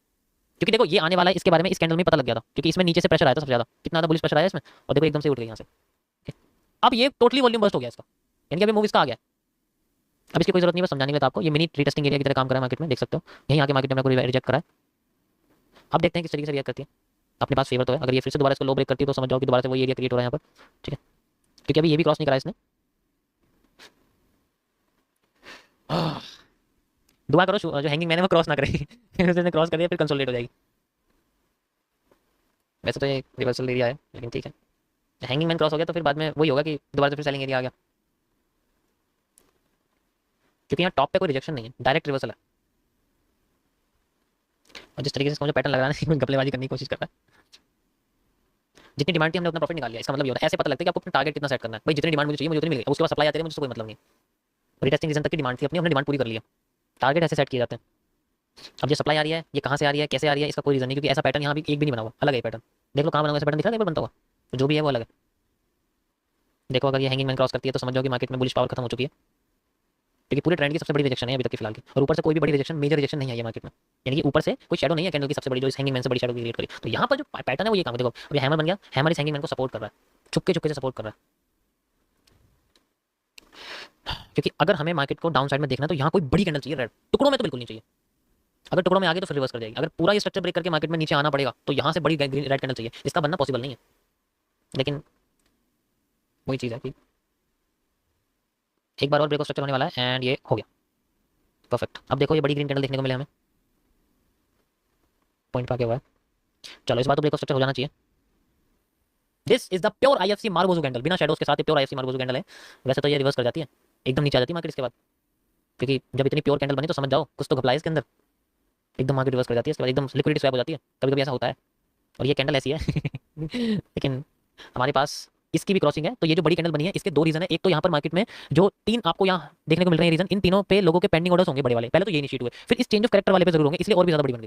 क्योंकि देखो ये आने वाला है, इसके बारे में इस कैंडल में पता लग गया था, क्योंकि इसमें नीचे से प्रेशर आया था सबसे ज्यादा, कितना ज्यादा बुलिश प्रेशर आया इसमें, और देखो एकदम से उठ गई यहाँ से। अब ये टोटली वॉल्यूम बस्ट हो गया इसका, यानी कि अभी मूव इसका आ गया। अब इसकी कोई जरूरत नहीं है, समझाने के लिए आपको। ये मिनी रीटेस्टिंग एरिया की तरह काम कर रहा है मार्केट में, देख सकते हो यहीं आके मार्केट में को रिजेक्ट करा है। अब देखते हैं किस तरीके से रिएक्ट करती है, अपने पास फेवर तो है। अगर ये फिर से दोबारा इसको लो ब्रेक करती है तो समझ जाओ कि दोबारा से वही एरिया क्रिएट हो रहा है यहाँ पर, ठीक है, क्योंकि अभी ये भी क्रॉस नहीं करा इसने। दुआ करो जो हैंगिंग मैंने वो क्रॉस ना करे उसने क्रॉस कर दिया फिर कंसोलिडेट हो जाएगी। वैसे तो ये रिवर्सल एरिया है, लेकिन ठीक है, हैंगिंग मैन क्रॉस हो गया तो फिर बाद में वही होगा कि दोबारा से फिर सेलिंग एरिया आ गया, क्योंकि यहाँ टॉप पे कोई रिजेक्शन नहीं है, डायरेक्ट रिवर्सल है। और जिस तरीके से मुझे पैटर्न लग रहा है ना गपलेबाजी करने की कोशिश कर रहा है। जितनी डिमांड थी हमने उतना प्रॉफिट निकाल लिया, इसका मतलब ये होता है, ऐसे पता लगता है कि आपको अपना टारगेट कितना सेट करना है। भाई जितनी डिमांड मुझे चाहिए मुझे उतनी मिल गई, उसके बाद सप्लाई आती है मुझे कोई मतलब नहीं। रीटेस्टिंग रीजन तक की डिमांड थी अपनी, हमने डिमांड पूरी कर लिया, टारगेट ऐसे सेट किए जाते हैं। अब जो सप्लाई आ रही है ये कहाँ से आ रही है, कैसे आ रही है, इसका कोई रीजन नहीं, क्योंकि ऐसा पैटर्न यहाँ भी एक भी नहीं बना हुआ, अलग है पैटर्न। देख लो कहाँ बना हुआ, ऐसा पैटर्न दिख रहा है बनता हुआ, तो जो भी है वो अलग है। देखो अगर ये हैंगिंग मैन क्रॉस करती है तो समझ जाओ कि मार्केट में बुलिश पावर खत्म हो चुकी है, क्योंकि पूरे ट्रेंड की सबसे बड़ी रिजेक्शन है अभी तक की फिलहाल की, और ऊपर से कोई भी बड़ी रिजेक्शन, मेजर रिजेक्शन नहीं है ये मार्केट में, यानी कि ऊपर से कोई शैडो नहीं है कैंडल की सबसे बड़ी, जो इस हैंगिंग मैन से बड़ी शैडो क्रिएट करी। तो यहाँ पर जो पैटर्न है वो ये काम है, देखो अभी हैमर बन गया, हैमर इस हैंगिंग मैन को सपोर्ट कर रहा है, छुपके छुपके से सपोर्ट कर रहा है। क्योंकि अगर हमें मार्केट को डाउन साइड में देखना है तो यहाँ कोई बड़ी कैंडल चाहिए, रेड टुकड़ों में तो बिल्कुल नहीं चाहिए। अगर टुकड़ों में आ गए तो फिर रिवर्स कर जाएगी, अगर पूरा ये स्ट्रक्चर ब्रेक करके मार्केट में नीचे आना पड़ेगा तो यहाँ से बड़ी ग्रीन रेड कैंडल चाहिए, इसका बनना पॉसिबल नहीं है। लेकिन वही चीज़ है कि एक बार और ब्रेक ऑफ स्ट्रक्चर होने वाला है एंड ये हो गया परफेक्ट। अब देखो ये बड़ी ग्रीन कैंडल देखने को मिले हमें, पॉइंट पे आ गया हुआ है। चलो इस बार तो ब्रेक ऑफ स्ट्रक्चर हो जाना चाहिए। This is the pure IFC marubozu candle, बिना शैडोज के साथ प्योर आईएफसी मार्बोजो कैंडल है। वैसे तो ये रिवर्स कर जाती है, एकदम नीचे आ जाती है मार्केट इसके बाद, क्योंकि जब इतनी प्योर कैंडल बनी तो समझ जाओ कुछ तो घपला है इसके अंदर, एकदम मार्केट रिवर्स कर जाती है इसके बाद, एकदम लिक्विडिटी स्वैप हो जाती है, कभी कभी ऐसा होता है। और ये कैंडल ऐसी है लेकिन हमारे पास इसकी भी क्रॉसिंग है। तो ये जो बड़ी कैंडल बनी है इसके दो रीजन है, एक तो यहाँ पर मार्केट में जो तीन आपको यहाँ देखने को मिल रहे हैं रीजन, इन तीनों पे लोगों के पेंडिंग ऑर्डर्स होंगे बड़े वाले, पहले तो ये इनिशिएट हुए, फिर इस चेंज ऑफ कैरेक्टर वाले पे जरूर होंगे, इसलिए और भी ज्यादा बड़ी बन गई,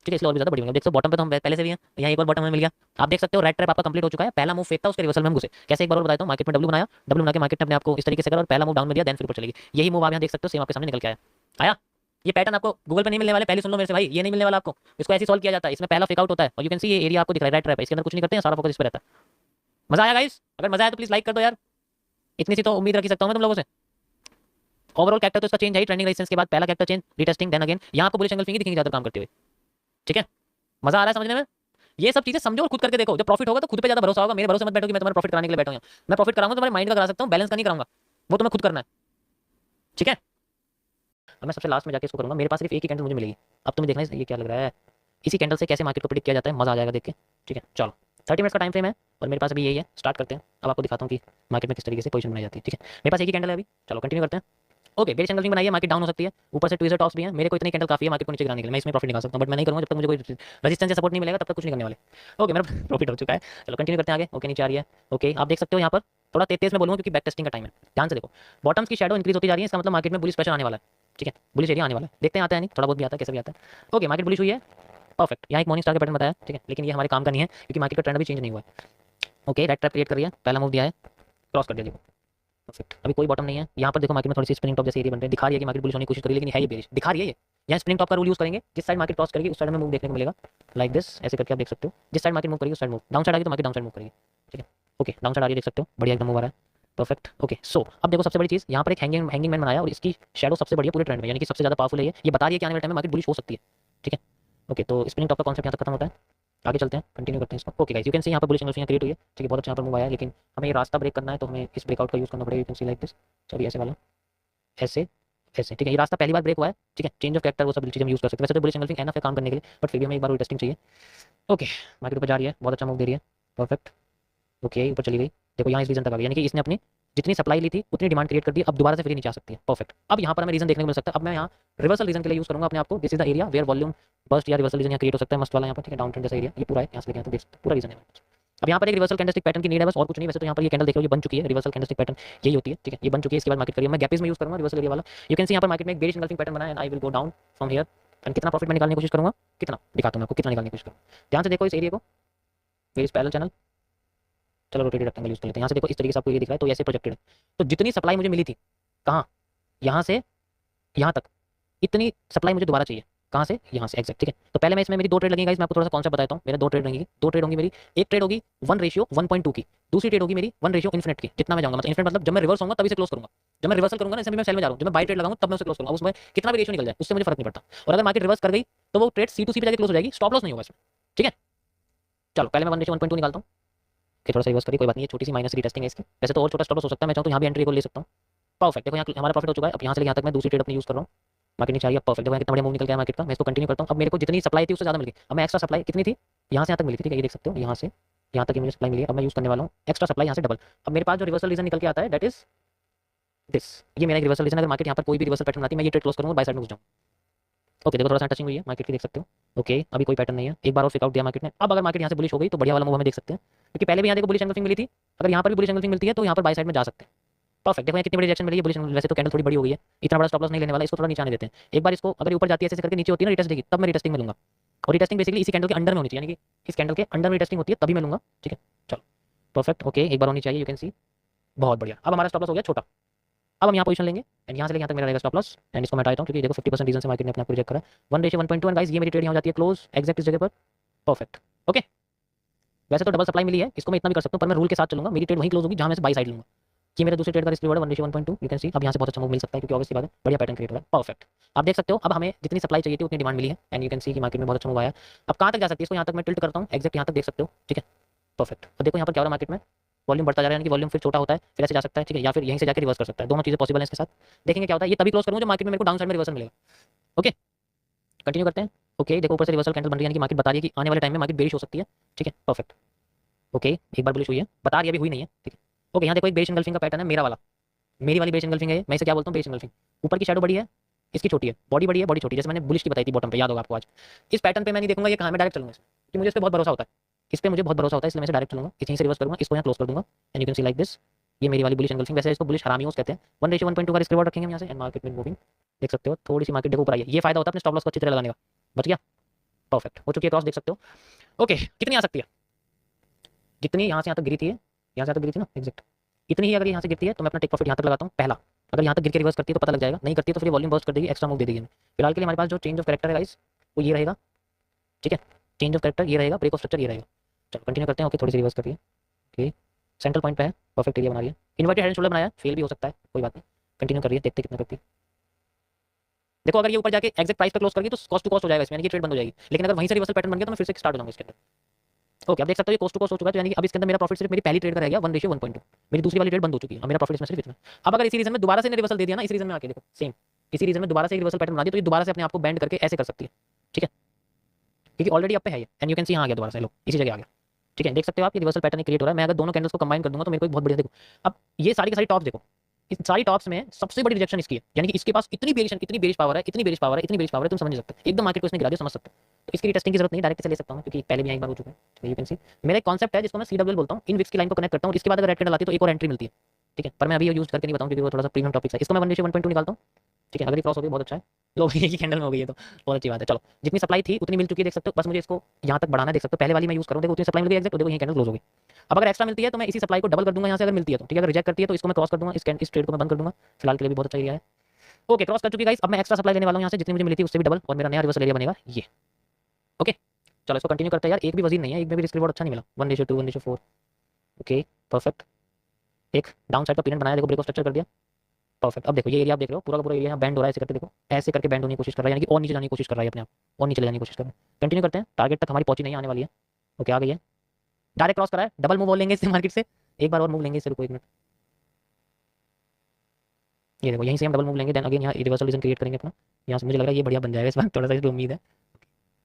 ठीक है, इसलिए और भी ज्यादा बड़ी बन गई। देख सकते बॉटम पे तो हम पहले से भी हैं, यहाँ एक बार बॉटम में मिल गया, आप देख सकते हो रेड ट्रैप आपका कंप्लीट हो चुका है, पहला मूव फेक था उसके रिवर्सल में हम घुसे, कैसे एक बार और बताता हूँ, मार्केट में डब्ल्यू बनाया, डब्ल्यू बना के मार्केट ने अपने आपको इस तरीके से करा और पहला मूव डाउन में दिया, देन फिर ऊपर चलेगी, यही मूव आप यहाँ देख सकते हो सेम आपके सामने निकल के आया। आया ये पैटर्न आपको गूगल पे नहीं मिलने वाले, पहले सुन लो मेरे से भाई, ये नहीं मिलने वाला आपको, इसको ऐसे सॉल्व किया जाता है, इसमें पहला फेक आउट होता है और यू कैन सी ये एरिया आपको दिख रहा है रेड ट्रैप है, इसके अंदर कुछ नहीं करते हैं, सारा फोकस इस पर रहता है। मजा आया गाइस, अगर मजा आया तो प्लीज लाइक कर दो यार, इतनी सी तो उम्मीद रख सकता हूं मैं तुम लोगों से। ओवरऑल कैरेक्टर तो इसका चेंज है, ट्रेंडिंग रेजिस्टेंस के बाद पहला character change, retesting, then again यहाँ आपको बुलिश एंगल फिंगर दिखेंगे ज्यादा काम करते हुए, ठीक है। मजा आ रहा है समझने में, ये सब चीजें समझो और खुद करके देखो, जब प्रॉफिट होगा तो खुद पे ज्यादा भरोसा होगा, मेरे भरोसे मत बैठो कि मैं तुम्हारा प्रॉफिट कराने के लिए बैठा हूं, मैं प्रॉफिट कराऊंगा तुम्हारे माइंड का करा सकता हूं, बैलेंस का नहीं कराऊंगा, वो तुम्हें खुद करना है, ठीक है। अब मैं सबसे लास्ट में जाके इसको करूंगा, मेरे पास सिर्फ एक ही कैंडल मुझे मिलेगी, अब तुम्हें देखना है ये क्या लग रहा है, इसी कैंडल से कैसे मार्केट को प्रेडिक्ट किया जाता है, मजा आ जाएगा देख के, ठीक है। चलो 30 मिनट्स का टाइम फ्रेम है और मेरे पास अभी यही है, स्टार्ट करते हैं। अब आपको दिखाता हूँ कि मार्केट में किस तरीके से पोजीशन बनाई जाती है, ठीक है। मेरे पास एक ही कैंडल है अभी, चलो कंटिन्यू करते हैं। ओके बेरिश कैंडल बनाइए, मार्केट डाउन हो सकती है, ऊपर से ट्विजर टॉप्स भी हैं, मेरे को इतनी कैंडल काफी है मार्केट को नीचे गिराने के लिए, मैं इसमें प्रॉफिट निकाल सकता हूं, बट मैं नहीं करूंगा जब तक मुझे कोई रेजिस्टेंस या सपोर्ट नहीं मिलेगा, तब तक कुछ नहीं करने वाले। ओके मेरा प्रॉफिट हो चुका है, चलो कंटिन्यू करते हैं आगे। ओके नीचे आ रही है, ओके आप देख सकते हो यहाँ पर थोड़ा तेज में बोलूंगा क्योंकि बैक टेस्टिंग का टाइम है, ध्यान से देखो बॉटम्स की शैडो इंक्रीज होती जा रही है, इसका मतलब मार्केट में बुलिश प्रेशर आने वाला है, ठीक है, बुलिश एरिया आने वाला है, देखते हैं आता है नहीं, थोड़ा बहुत भी आता है, कैसे भी आता है। ओके मार्केट बुलिश हुई है, परफेक्ट, यहाँ एक मॉर्निंग स्टार का पैटर्न बताया, ठीक है, लेकिन ये हमारे काम का नहीं है क्योंकि मार्केट का ट्रेंड अभी चेंज नहीं हुआ है। ओके रेड ट्रैप क्रिएट कर रही है, पहला मूव दिया है, क्रॉस कर दिया, देखो परफेक्ट, अभी कोई बॉटम नहीं है यहाँ पर, देखो मार्केट में थोड़ी सी स्पिनिंग टॉप जैसे एरिया बन रही है, दिखा रही है कि मार्केट बुलिश होने की कोशिश कर रही है, लेकिन है ये बेरिश दिखा रही है, ये यहाँ स्पिनिंग टॉप का रूल यूज करेंगे, जिस साइड मार्केट क्रॉस करेगी उस साइड में मूव देखने को मिलेगा, लाइक दिस, ऐसे करके आप देख सकते हो, जिस साइड मार्केट मूव करेगी उस साइड मूव, डाउन साइड आएगी तो मार्केट डाउन साइड मूव करेगी, ठीक है। ओके डाउन साइड आ रही है, देख सकते हो बढ़िया एकदम मूव आ रहा है, परफेक्ट। ओके सो अब देखो सबसे बड़ी चीज़ यहाँ पर एक हैंगिंग मैन बनाया और इसकी शैडो सबसे बड़ी है पूरे ट्रेंड में, यानी कि सबसे ज़्यादा पावरफुल है ये बता रही है कि आने वाले टाइम में मार्केट बुलिश हो सकती है। ठीक है। ओके तो स्पिनिंग टॉप का कॉन्सेप्ट यहाँ तक खत्म होता है, आगे चलते हैं, कंटिन्यू करते हैं इसको। ओके गाइस यू कैन सी यहाँ पर बुलिश एंगल्स क्रिएट हुई है। ठीक है, बहुत अच्छा यहाँ पर मूव आया है, लेकिन हमें ये रास्ता ब्रेक करना है तो हमें इस ब्रेकआउट का यूज़ करना पड़ेगा। You can see like this, sorry ऐसे वाला, ऐसे ऐसे। ठीक है, ये रास्ता पहली बार ब्रेक हुआ है। ठीक है, चेंज ऑफ कैरेक्टर वो सब चीज़ हम यूज़ कर सकते हैं। वैसे तो बुलिश एंगल्फिंग एनफ है काम करने के लिए, बट फिर भी हमें एक बार टेस्टिंग चाहिए। ओके मार्केट ऊपर जा रही है, बहुत अच्छा मूव दे रही है, परफेक्ट। ओके ऊपर चली गई, देखो यहाँ इस रीजन तक आ गई, यानी कि इसने अपनी जितनी सप्लाई ली थी उतनी डिमांड क्रिएट कर दी, अब दोबारा से फिर नीचे आ सकती है। परफेक्ट। अब यहाँ पर हमें रीजन देखने को मिल सकता है। अब मैं यहाँ रिवर्सल रीजन के लिए यूज करूंगा अपने आप को। This is the area where volume burst या रिवर्सल रीजन यहाँ क्रिएट हो सकता है, मस्त वाला यहाँ पर। ठीक है, डाउन ट्रेंड जैसा एरिया ये पूरा है, यहाँ से लेके यहाँ तक देख सकते हैं, पूरा रीजन है। अब यहाँ पर एक रिवर्सल कैंडलस्टिक पैटर्न की नीड है बस, और कुछ नहीं। वैसे तो यहाँ पर ये कैंडल देखो ये बन चुकी है, रिवर्सल कैंडलस्टिक पैटर्न यही होती है। ठीक है, ये बन चुकी है, इसके बाद मार्केट करिए मैं गैपिस में यूज करूंगा रिवर्सल एरिया वाला। यू कैन सी यहाँ पर मार्केट में एक बेरिश एंगल्फिंग पैटर्न बना है and I will go down from here. And कितना प्रॉफिट मैं निकालने की कोशिश करूंगा, कितना दिखाता हूं मैं आपको, कितना निकालने की कोशिश करूंगा। ध्यान से देखो इस एरिया को, मेरी पैरेलल चैनल, चलो रोटेटेड रेक्टेंगल यूज कर लेते हैं। यहाँ से देखो इस तरीके से आपको ये दिख रहा है, तो ऐसे प्रोजेक्टेड है। तो जितनी सप्लाई मुझे मिली थी, कहाँ, यहाँ से यहाँ तक, इतनी सप्लाई मुझे दोबारा चाहिए। कहाँ से, यहाँ से एग्जैक्ट। ठीक है, तो पहले मैं इसमें मेरी दो ट्रेड लगेगी, मैं आपको थोड़ा सा कॉन्सेप्ट बताता हूँ। मेरे दो ट्रेड लगेगी, दो ट्रेड होंगी मेरी। एक ट्रेड होगी 1:1.2 की, दूसरी ट्रेड होगी मेरी 1:, इन्फिनिट की। जितना मैं जाऊंगा मतलब इन्फिनिट मतलब जब मैं रिवर्स होऊंगा तभी से क्लोज करूंगा। जब मैं रिवर्सल करूंगा ना, जैसे मैं सेल में जा रहा हूँ, जब मैं बाई ट्रेड लगाऊंगा तब मैं उसे क्लोज करूंगा। उसमें कितना भी रेशियो निकल जाए उससे मुझे फर्क नहीं पड़ता। और अगर मार्केट रिवर्स कर गई तो वो ट्रेड C2C पे जाकर क्लोज हो जाएगी, स्टॉप लॉस नहीं होगा इसमें। ठीक है, चलो पहले मैं 1:1.2 निकालता हूँ कि थोड़ा सा रिवर्स करिए, कोई बात नहीं, छोटी सी माइनस रीटेस्टिंग है इसकी। वैसे तो और छोटा स्टॉप लॉस हो सकता है, मैं चाहूँ तो यहाँ भी एंट्री को ले सकता हूँ। परफेक्ट, देखो यहाँ हमारा प्रॉफिट हो चुका है। अब यहाँ से यहाँ तक मैं दूसरी ट्रेड अपनी यूज कर रहा हूँ, मार्केट नीचे आ रही है। परफेक्ट, देखो कितना बढ़िया मूव निकल गया मार्केट का। मैं इसको कंटिन्यू करता हूँ। अब मेरे को जितनी सप्लाई थी उससे ज़्यादा मिल गई। अब मैं एक्स्ट्रा सप्लाई कितनी थी, यहाँ से यहाँ तक मिली थी। ठीक है, ये देख सकते हो, यहाँ से यहाँ तक मुझे सप्लाई मिली है। अब मैं यूज करने वाला हूँ एक्स्ट्रा सप्लाई यहाँ से डबल। अब मेरे पास जो रिवर्सल रीजन निकल के आता है दैट इज दिस, ये मेरा एक रिवर्सल रीजन। अगर मार्केट यहाँ पर कोई भी रिवर्सल पैटर्न आती है मैं ये ट्रेड क्लोज करूँगा, बाय साइड में घुस जाऊँ। ओके देखो थोड़ा सा टचिंग हुई है मार्केट की, देख सकते हो। ओके अभी कोई पैटर्न नहीं है, एक बार और फेकआउट दिया मार्केट ने। अब अगर मार्केट यहाँ से बुलिश हो गई तो बढ़िया वाला मूव हमें देख सकते हैं, क्योंकि पहले भी यहाँ देखो बुलिश एंगल्फिंग मिली थी। अगर यहाँ पर भी बुलिश एंगल्फिंग मिलती है तो यहाँ पर बाय साइड में जा सकते हैं। परफेक्ट, देखो यहाँ कितनी बड़ी रिएक्शन मिली है बुलिश एंगल। वैसे तो कैंडल थोड़ी बड़ी हो गई है, इतना बड़ा स्टॉप लॉस नहीं लेने वाला, इसको थोड़ा नीचे आने देते हैं। एक बार इसको अगर ऊपर जाती है ऐसे करके नीचे होती है ना, रिटेस्ट देगी, तब मैं रिटेस्टिंग में लूंगा। और रिटेस्टिंग बेसिकली इसी कैंडल के अंडर में होनी चाहिए, यानी कि इस कैंडल के अंडर में रिटेस्टिंग होती है तभी मैं लूंगा। ठीक है चलो परफेक्ट। ओके एक बार होनी चाहिए, यू कैन सी, बहुत बढ़िया। अब हमारा स्टॉप लॉस हो गया छोटा। अब हम यहाँ पोजीशन लेंगे एंड यहाँ से लेके यहाँ तक मेरा रहेगा स्टॉप लॉस। एंड इसको मैं हटाता हूँ क्योंकि देखो 50% रीजन से मार्केट ने अपना प्रोजेक्ट करा है। 1:1.2 एंड गाइस ये मेरी ट्रेड यहाँ हो जाती है क्लोज एग्जैक्ट इस जगह पर। परफेक्ट। ओके वैसे तो डबल सप्लाई मिली है, इसको मैं इतना भी कर सकता हूँ, पर मैं रूल के साथ चलूंगा। मेरी ट्रेड वहीं क्लोज होगी जहाँ मैं से बाई साइड लूंगा। कि मेरे दूसरे ट्रेड का रिस्क रिवॉर्ड 1:1.2, यू कैन सी। अब यहाँ से बहुत अच्छा मूव मिल सकता है क्योंकि ऑब्वियसली बात है बढ़िया पैटर्न क्रिएट हो रहा है। परफेक्ट, आप देख सकते हो अब हमें जितनी सप्लाई चाहिए थी उतनी डिमांड मिली है एंड यू कैन सी कि मार्केट में बहुत अच्छा मूव आया। अब कहाँ तक जा सकती है, इसको यहाँ तक मैं टिल्ट करता हूँ, एग्जैक्ट यहाँ तक देख सकते हो। ठीक है परफेक्ट। अब देखो यहाँ पर क्या हो रहा है मार्केट में, वॉल्यूम बढ़ता जा रहा है, यानी कि वॉल्यूम फिर छोटा होता है, फिर ऐसे जा सकता है। ठीक है, या फिर यहीं से जाकर रिवर्स कर सकता है। दोनों चीजें पॉसिबल है इसके साथ। देखेंगे क्या होता है, ये तभी क्लोज करूँगा जब मार्केट में मेरे को डाउन साइड में रिवर्सल मिलेगा। ओके कंटिन्यू करते हैं। ओके देखो ऊपर से रिवर्सल कैंडल बन रही है, यानी कि मार्केट बता रही है कि आने वाले टाइम में मार्केट बेरिश हो सकती है। ठीक है परफेक्ट। ओके एक बार बुलिश हुई है, बता रही है, अभी हुई नहीं है। ठीक है ओके यहाँ देखो एक बेरिश एंगल्फिंग का पैटर्न है मेरा वाला, मेरी वाली बेरिश एंगल्फिंग है। मैं इसे क्या बोलता हूँ, बेरिश एंगल्फिंग। ऊपर की शैडो बड़ी है, इसकी छोटी है, बॉडी बड़ी है, बॉडी छोटी, जैसे मैंने बुलिश की बताई थी बॉटम पे, याद होगा आपको। आज इस पैटर्न पे मैं नहीं देखूंगा ये कहाँ, मैं डायरेक्ट चलूंगा कि मुझे इस पर बहुत भरोसा होता है, इस पर मुझे बहुत भरोसा होता है, इसलिए मैं इसे डायरेक्ट चलूंगा। यहीं से रिवर्स करूंगा, इसको यहाँ क्लोज कर दूंगा and you can see like this, ये मेरी वाली बुलिश एंगल्फिंग। वैसे इसको बुलिश हरामियों कहते हैं। 1:1.2 का रिस्क रिवॉर्ड रखेंगे हम यहाँ से एंड मार्केट में मूविंग, देख सकते हो थोड़ी सी मार्केट देखो ऊपर आई है। ये फायदा होता है अपने स्टॉप लॉस को अच्छी तरह लगाने का। बच गया, परफेक्ट हो चुकी है क्रॉस, देख सकते हो। ओके कितनी आ सकती है, जितनी यहाँ से यहाँ तक गिरी थी, यहाँ से यहाँ तक गिरी थी ना एग्जैक्ट, इतनी ही अगर यहाँ से गिरती है तो मैं अपना टेक प्रॉफिट यहाँ तक लगाता हूँ पहला। अगर यहाँ तक गिर के रिवर्स करती है तो पता लग जाएगा, नहीं करती है तो फिर वॉल्यूम बर्स्ट कर देगी, एक्स्ट्रा मूव दे देगी हमें। फिलहाल के लिए हमारे पास जो चेंज ऑफ कैरेक्टर है गाइस वो ये रहेगा। ठीक है चेंज ऑफ कैरेक्टर ये रहेगा, ब्रेक ऑफ स्ट्रक्चर ये रहेगा। चलो कंटिन्यू करते हैं। ओके थोड़ी सी रिवर्स कर रही है, ओके सेंट्रल पॉइंट पे है, परफेक्ट एरिया बना रही है। इन्वर्टेड हेड एंड शोल्डर बनाया है, फेल भी हो सकता है, कोई बात नहीं, कंटिन्यू कर रही है, देखते कितना करती है। देखो अगर ये ऊपर जाके एक्जैक्ट प्राइस पे क्लोज कर गई तो कॉस्ट टू कॉस्ट हो जाएगा इसमें, यानी कि ट्रेड बंद हो जाएगी। लेकिन अगर वहीं से रिवर्सल पैटर्न बन गया तो मैं फिर से स्टार्ट हो जाऊंगा इसके अंदर। ओके आप देख सकते हो ये कोस्ट टू कोस्ट हो चुका है, तो यानी कि अब इसके अंदर मेरा प्रॉफिट सिर्फ मेरी पहली ट्रेड का रह गया 1:1.2। मेरी दूसरी वाली ट्रेड बंद हो चुकी है, मेरा प्रॉफिट इसमें सिर्फ इतना। अब अगर इसी रीजन में दोबारा से रिवर्सल दे दिया ना, इस रीजन में आके देखो सेम इसी रीजन में दोबारा से रिवर्सल पैटर्न बना दिया तो ये दोबारा से अपने आप को बैंड करके ऐसे कर सकती है। ठीक है क्योंकि ऑलरेडी अब पे है ये एंड यू कैन सी यहाँ आ गया दोबारा से, लो इसी जगह आ गया। ठीक है देख सकते हो आप ये रिवर्सल पैटर्न क्रिएट हो रहा है। मैं अगर दोनों कैंडल्स को कंबाइन कर दूंगा तो मेरे को एक बहुत बढ़िया, देखो अब ये सारी की सारी टॉप्स देखो, इस सारी टॉप्स में सबसे बड़ी रिजेक्शन इसकी है, यानी कि इसके पास इतनी बेरिश, इतनी बेरिश पावर है, इतनी बेरिश पावर है, इतनी बेरिश पावर है, तुम समझ नहीं सकते, एकदम मार्केट को इसने गिरा दिया, समझ सकते हो। तो इसकी टेस्टिंग की जरूरत नहीं, डायरेक्ट से ले सकता हूं क्योंकि पहले भी एक बार हो चुका है। यू कैन सी मेरा एक कॉन्सेप्ट है जिसको मैं CWL बोलता हूं, इन विक्स की लाइन को कनेक्ट करता हूं, इसके बाद अगर रेड कैंडल आती है तो एक और एंट्री मिलती है। ठीक है पर मैं अभी यूज करके नहीं बताऊं क्योंकि वो थोड़ा सा प्रीमियम टॉपिक है। इसको मैं 1:1.2 निकालता हूं। ठीक है अगर ये क्रॉस हो गई बहुत अच्छा है, लो ये कैंडल में हो गई है तो बहुत अच्छी बात है। चलो जितनी सप्लाई थी उतनी मिल चुकी है, देख सकते हो, बस मुझे इसको यहाँ तक बढ़ाना है, देख सकते हो पहले वाली मैं यूज करूँ, देखो उतनी सप्लाई मिल गई एक्जैक्ट, देखो ये कैंडल क्लोज हो गई। अब अगर एक्स्ट्रा मिलती है तो मैं इसी सप्लाई को डबल कर दूंगा यहाँ से, अगर मिलती है तो। ठीक है अगर रिजेक्ट करती है तो इसको मैं क्रॉस कर दूंगा, इस ट्रेड को मैं बंद कर दूंगा। फिलहाल के लिए भी बहुत अच्छा एरिया है। ओके क्रॉस कर चुकी गाइस, अब मैं एक्स्ट्रा सप्लाई लेने वाला हूँ यहाँ से, जितनी मुझे मिली थी उससे भी डबल, और मेरा नया रिवर्सल एरिया बनेगा ये। ओके चलो इसको कंटिन्यू करते हैं यार, एक भी वजीर नहीं है, एक में भी रिस्क रिवॉर्ड अच्छा नहीं मिला। 1:2 1:4 ओके परफेक्ट। एक डाउन साइड का पीरियड बनाया, देखो ब्रेक ऑफ स्ट्रक्चर कर दिया, परफेक्ट। अब देखो ये एरिया आप देख रहे हो, पूरा का पूरा एरिया बैंड हो रहा है, ऐसे करके देखो, ऐसे करके बैंड होने की कोशिश कर रहा है, यानी कि और नीचे जाने की कोशिश कर रहा है अपने आप, और नीचे ले जाने की कोशिश कर रहा है। कंटिन्यू करते हैं, टारगेट तक हमारी पहुंची नहीं आने वाली है। ओके आ गई है, डायरेक्ट क्रॉस करा है, डबल मूव और लेंगे इससे मार्केट से, एक बार और मूव लेंगे इससे, रुको एक मिनट, ये देखो यहीं से हम डबल मूव लेंगे, देन अगेन यहाँ रिवर्सल रीजन क्रिएट करेंगे अपना। यहाँ से मुझे लग रहा है ये बढ़िया बन जाएगा इस बार, थोड़ा सा इसमें उम्मीद है।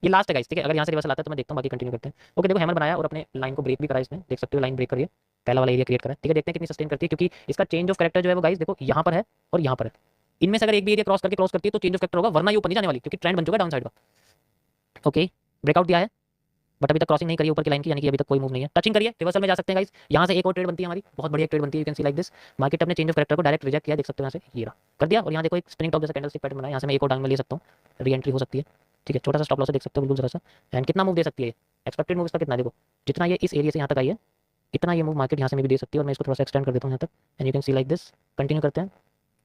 ये लास्ट है गाइस, ठीक है, अगर यहाँ से रिवर्सल आता है तो मैं देखता हूँ, बाकी कंटिन्यू करते हैं। ओके देखो हैमर बनाया और अपने लाइन को ब्रेक भी करा इसने, देख सकते हो लाइन ब्रेक करिए, पहला वाला एरिया क्रिएट करा है, ठीक है। देखते हैं कितनी सस्टेन करती है, क्योंकि इसका चेंज ऑफ कैरेक्टर जो है वो गाइस देखो यहाँ पर है और यहाँ पर है, इनमें से अगर एक भी एरिया क्रॉस करती है तो चेंज ऑफ कैरेक्टर होगा, वरना ये ऊपर नहीं जाने वाली, क्योंकि ट्रेंड बन चुका है डाउन साइड का। ओके ब्रेकआउट दिया है, बट अभी तक क्रॉसिंग नहीं करी ऊपर की लाइन की, यानी कि अभी तक कोई मूव नहीं है। टचिंग करिए, रिवर्सल में जा सकते हैं गाइस, यहाँ से एक और ट्रेड बनती है हमारी, बहुत बढ़िया ट्रेड बनती है, you can see like this. Market अपने चेंज ऑफ कैरेक्टर को डायरेक्ट रिजेक्ट किया, देख सकते हो यहाँ से, ये रहा कर दिया, और यहाँ देखो एक स्प्रिंग टॉप जैसा कैंडलस्टिक पैटर्न बनाया, यहाँ से मैं एक और डाउन में ले सकता हूँ, री एंट्री हो सकती है, ठीक है। छोटा सा स्टॉप लॉस देख सकते हो बिल्कुल जरा सा, एंड कितना मूव दे सकती है, एक्सपेक्टेड मूव इसका कितना, देखो जितना ये इस एरिया से यहाँ तक आई है, इतना ये मूव मार्केट यहाँ से भी दे सकती है, और मैं इसको थोड़ा सा एक्सटेंड कर देता हूँ यहाँ तक, and you can see like this. Continue करते हैं,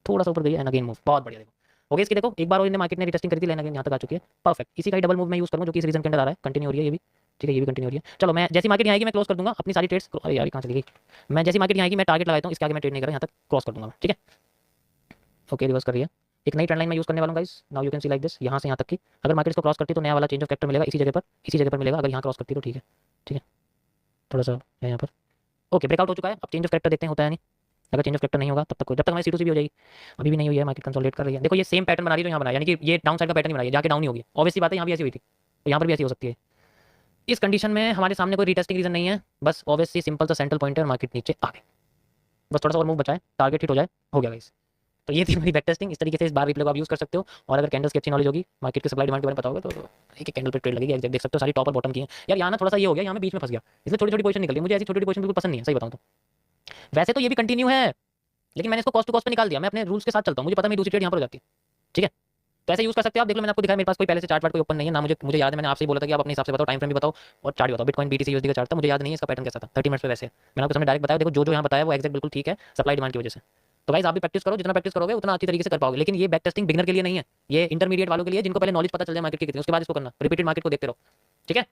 थोड़ा सा ऊपर गई है, एंड अगेन मूव, बहुत बढ़िया देखो। ओके इसकी देखो एक बार और इन्हें मार्केट ने रिटेस्टिंग करी थी, लेकिन यहाँ तक आ चुकी है, परफेक्ट। इसी का ही डबल मूव मैं यूज करूँ, जो कि इस रीजन के अंदर आ रहा है, कंटिन्यू हो रही है ये भी, ठीक है, ये भी कंटिन्यू हो रही है। चलो मैं जैसी मार्केट यहाँ आएगी मैं क्लोज कर दूंगा अपनी सारी ट्रेड्स, अरे यार कहाँ चली गई, मैं जैसी मार्केट यहाँ आएगी मैं टारगेट लगाता हूँ, इसके आगे मैं ट्रेड नहीं कर रहा, यहाँ तक क्रॉस कर दूंगा, ठीक है। ओके रिवर्स कर रही है, एक नई ट्रेंड लाइन मैं यूज करने वाला हूँ guys, now you can see like this, यहाँ से यहाँ तक की अगर मार्केट इसको क्रॉस करती है तो नया वाला चेंज ऑफ कैरेक्टर मिलेगा इसी जगह पर मिलेगा, अगर यहाँ क्रॉस करती है तो ठीक है, ठीक है, थोड़ा सा है यहाँ पर। ओके ब्रेकआउट हो चुका है, अब चेंज ऑफ कैरेक्टर देखते हैं होता है नहीं, अगर चेंज ऑफ कैरेक्टर नहीं होगा तब तक, जब तक हमारी C2C भी हो जाएगी, अभी भी नहीं हुई है, मार्केट कंसोलिडेट कर रही है, देखो ये सेम पैटर्न बना रही है जो यहाँ बनाया, यानी कि ये डाउन साइड का पैटर्न ही बनाई है, जाके डाउन ही होगी, ऑब्वियसली बात है, यहाँ भी ऐसी हुई थी तो यहाँ पर भी ऐसी हो सकती है। इस कंडीशन में हमारे सामने कोई रीटेस्टिंग रीजन नहीं है, बस ऑब्वियसली सिंपल सा सेंट्रल पॉइंट है और मार्केट नीचे आ गई, बस थोड़ा सा और मूव बचा है, टारगेट हिट हो जाए, हो गया गाइस। तो ये थी मेरी बैक टेस्टिंग, इस तरीके से इस बार रिप्ले को आप यूज कर सकते हो, और अगर कैंडल्स की अच्छी नॉलेज होगी, मार्केट के सप्लाई डिमांड के बारे में पता होगा, तो एक एक कैंडल पे ट्रेड लगेगी, देख सकते हो सारी टॉप और बॉटम की है यार। यहाँ ना थोड़ा सा ये हो गया, यहाँ मैं बीच में फंस गया, इसलिए छोटी छोटी पोजीशन निकल गई, मुझे ऐसी छोटी छोटी पोजीशन बिल्कुल पसंद नहीं है, सही बताऊँ तो। वैसे तो ये भी कंटिन्यू है, लेकिन मैंने इसको कॉस्ट टू कॉस्ट पे निकाल दिया, मैं अपने रूल्स के साथ चलता हूँ, मुझे पता है मेरी दूसरी ट्रेड यहाँ पर हो जाती है, ठीक है। तो ऐसे यूज कर सकते हो आप, देख लो मैंने आपको दिखाया, मेरे पास कोई पहले से चार्ट वार्ट कोई ओपन नहीं है ना, मुझे याद है मैंने आपसे ही बोला था कि आप अपने हिसाब से बताओ, टाइम फ्रेम भी बताओ और चार्ट भी बताओ। बिटकॉइन BTC USD का चार्ट था, मुझे याद नहीं है इसका पैटर्न कैसा था, 30 मिनट्स पे वैसे मैंने आपको सामने डायरेक्ट बताया, देखो जो यहाँ बताया वो एक्जैक्ट बिल्कुल ठीक है, सप्लाई डिमांड की वजह से। तो गाइस आप भी प्रैक्टिस करो, जितना प्रैक्टिस करोगे उतना अच्छी तरीके से कर पाओगे, लेकिन ये बैक टेस्टिंग बिगनर के लिए नहीं है, ये इंटरमीडिएट वालों के लिए, जिनको पहले नॉलेज पता चल जाए मार्केट की कितनी, उसके बाद इसको करना, रिपीटेड मार्केट को देखते रहो, ठीक है।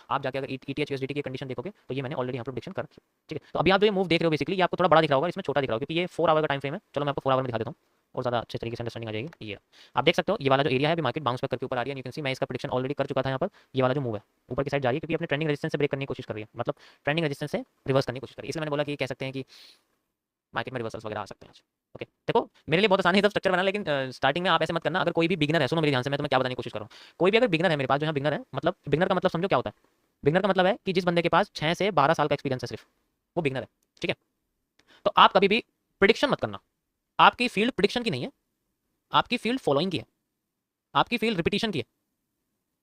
आप जाके अगर ETH USDT की कंडीशन देखोगे तो ये मैंने ऑलरेडी यहाँ पर प्रेडिक्शन कर रखी है, ठीक है। तो अभी आप जो ये मूव देख रहे हो बेसिकली, ये आपको थोड़ा बड़ा दिख रहा होगा, इसमें छोटा दिख रहा होगा, क्योंकि ये 4 आवर का टाइम फ्रेम है। चलो मैं आपको 4 आवर में दिखा देता हूँ और ज़्यादा अच्छे तरीके से अंडरस्टैंडिंग आ जाएगी। ये आप देख सकते हो ये वाला जो एरिया है, अभी मार्केट बाउंस बैक करके ऊपर आ रही है, यू कैन सी मैं इसका प्रेडिक्शन ऑलरेडी कर चुका था यहाँ पर। ये वाला जो मूव है ऊपर की साइड जा रही है, क्योंकि अपने ट्रेंडिंग रेजिस्टेंस से ब्रेक करने की कोशिश कर रही है, मतलब ट्रेंडिंग रेजिस्टेंस से रिवर्स करने की कोशिश कर रही है, इसलिए मैंने बोला कि कह सकते हैं कि मार्केट में रिवर्सल्स वगैरह आ सकते हैं आज। ओके देखो मेरे लिए बहुत आसान है सब स्ट्रक्चर बना, लेकिन स्टार्टिंग में आप ऐसे मत करना। अगर कोई भी बिगनर है, सुनो मेरे ध्यान से, मैं तुम्हें क्या बताने की कोशिश कर रहा हूँ। कोई भी अगर बिगनर है मेरे पास, जो यहाँ बिगनर है, मतलब बिगनर का मतलब समझो क्या होता है। बिगनर का मतलब है कि जिस बंदे के पास 6 से 12 साल का एक्सपीरियंस है सिर्फ, वो बिगनर है, ठीक है। तो आप कभी भी प्रिडिक्शन मत करना, आपकी फील्ड प्रिडिक्शन की नहीं है, आपकी फील्ड फॉलोइंग की है, आपकी फील्ड रिपीटिशन की है,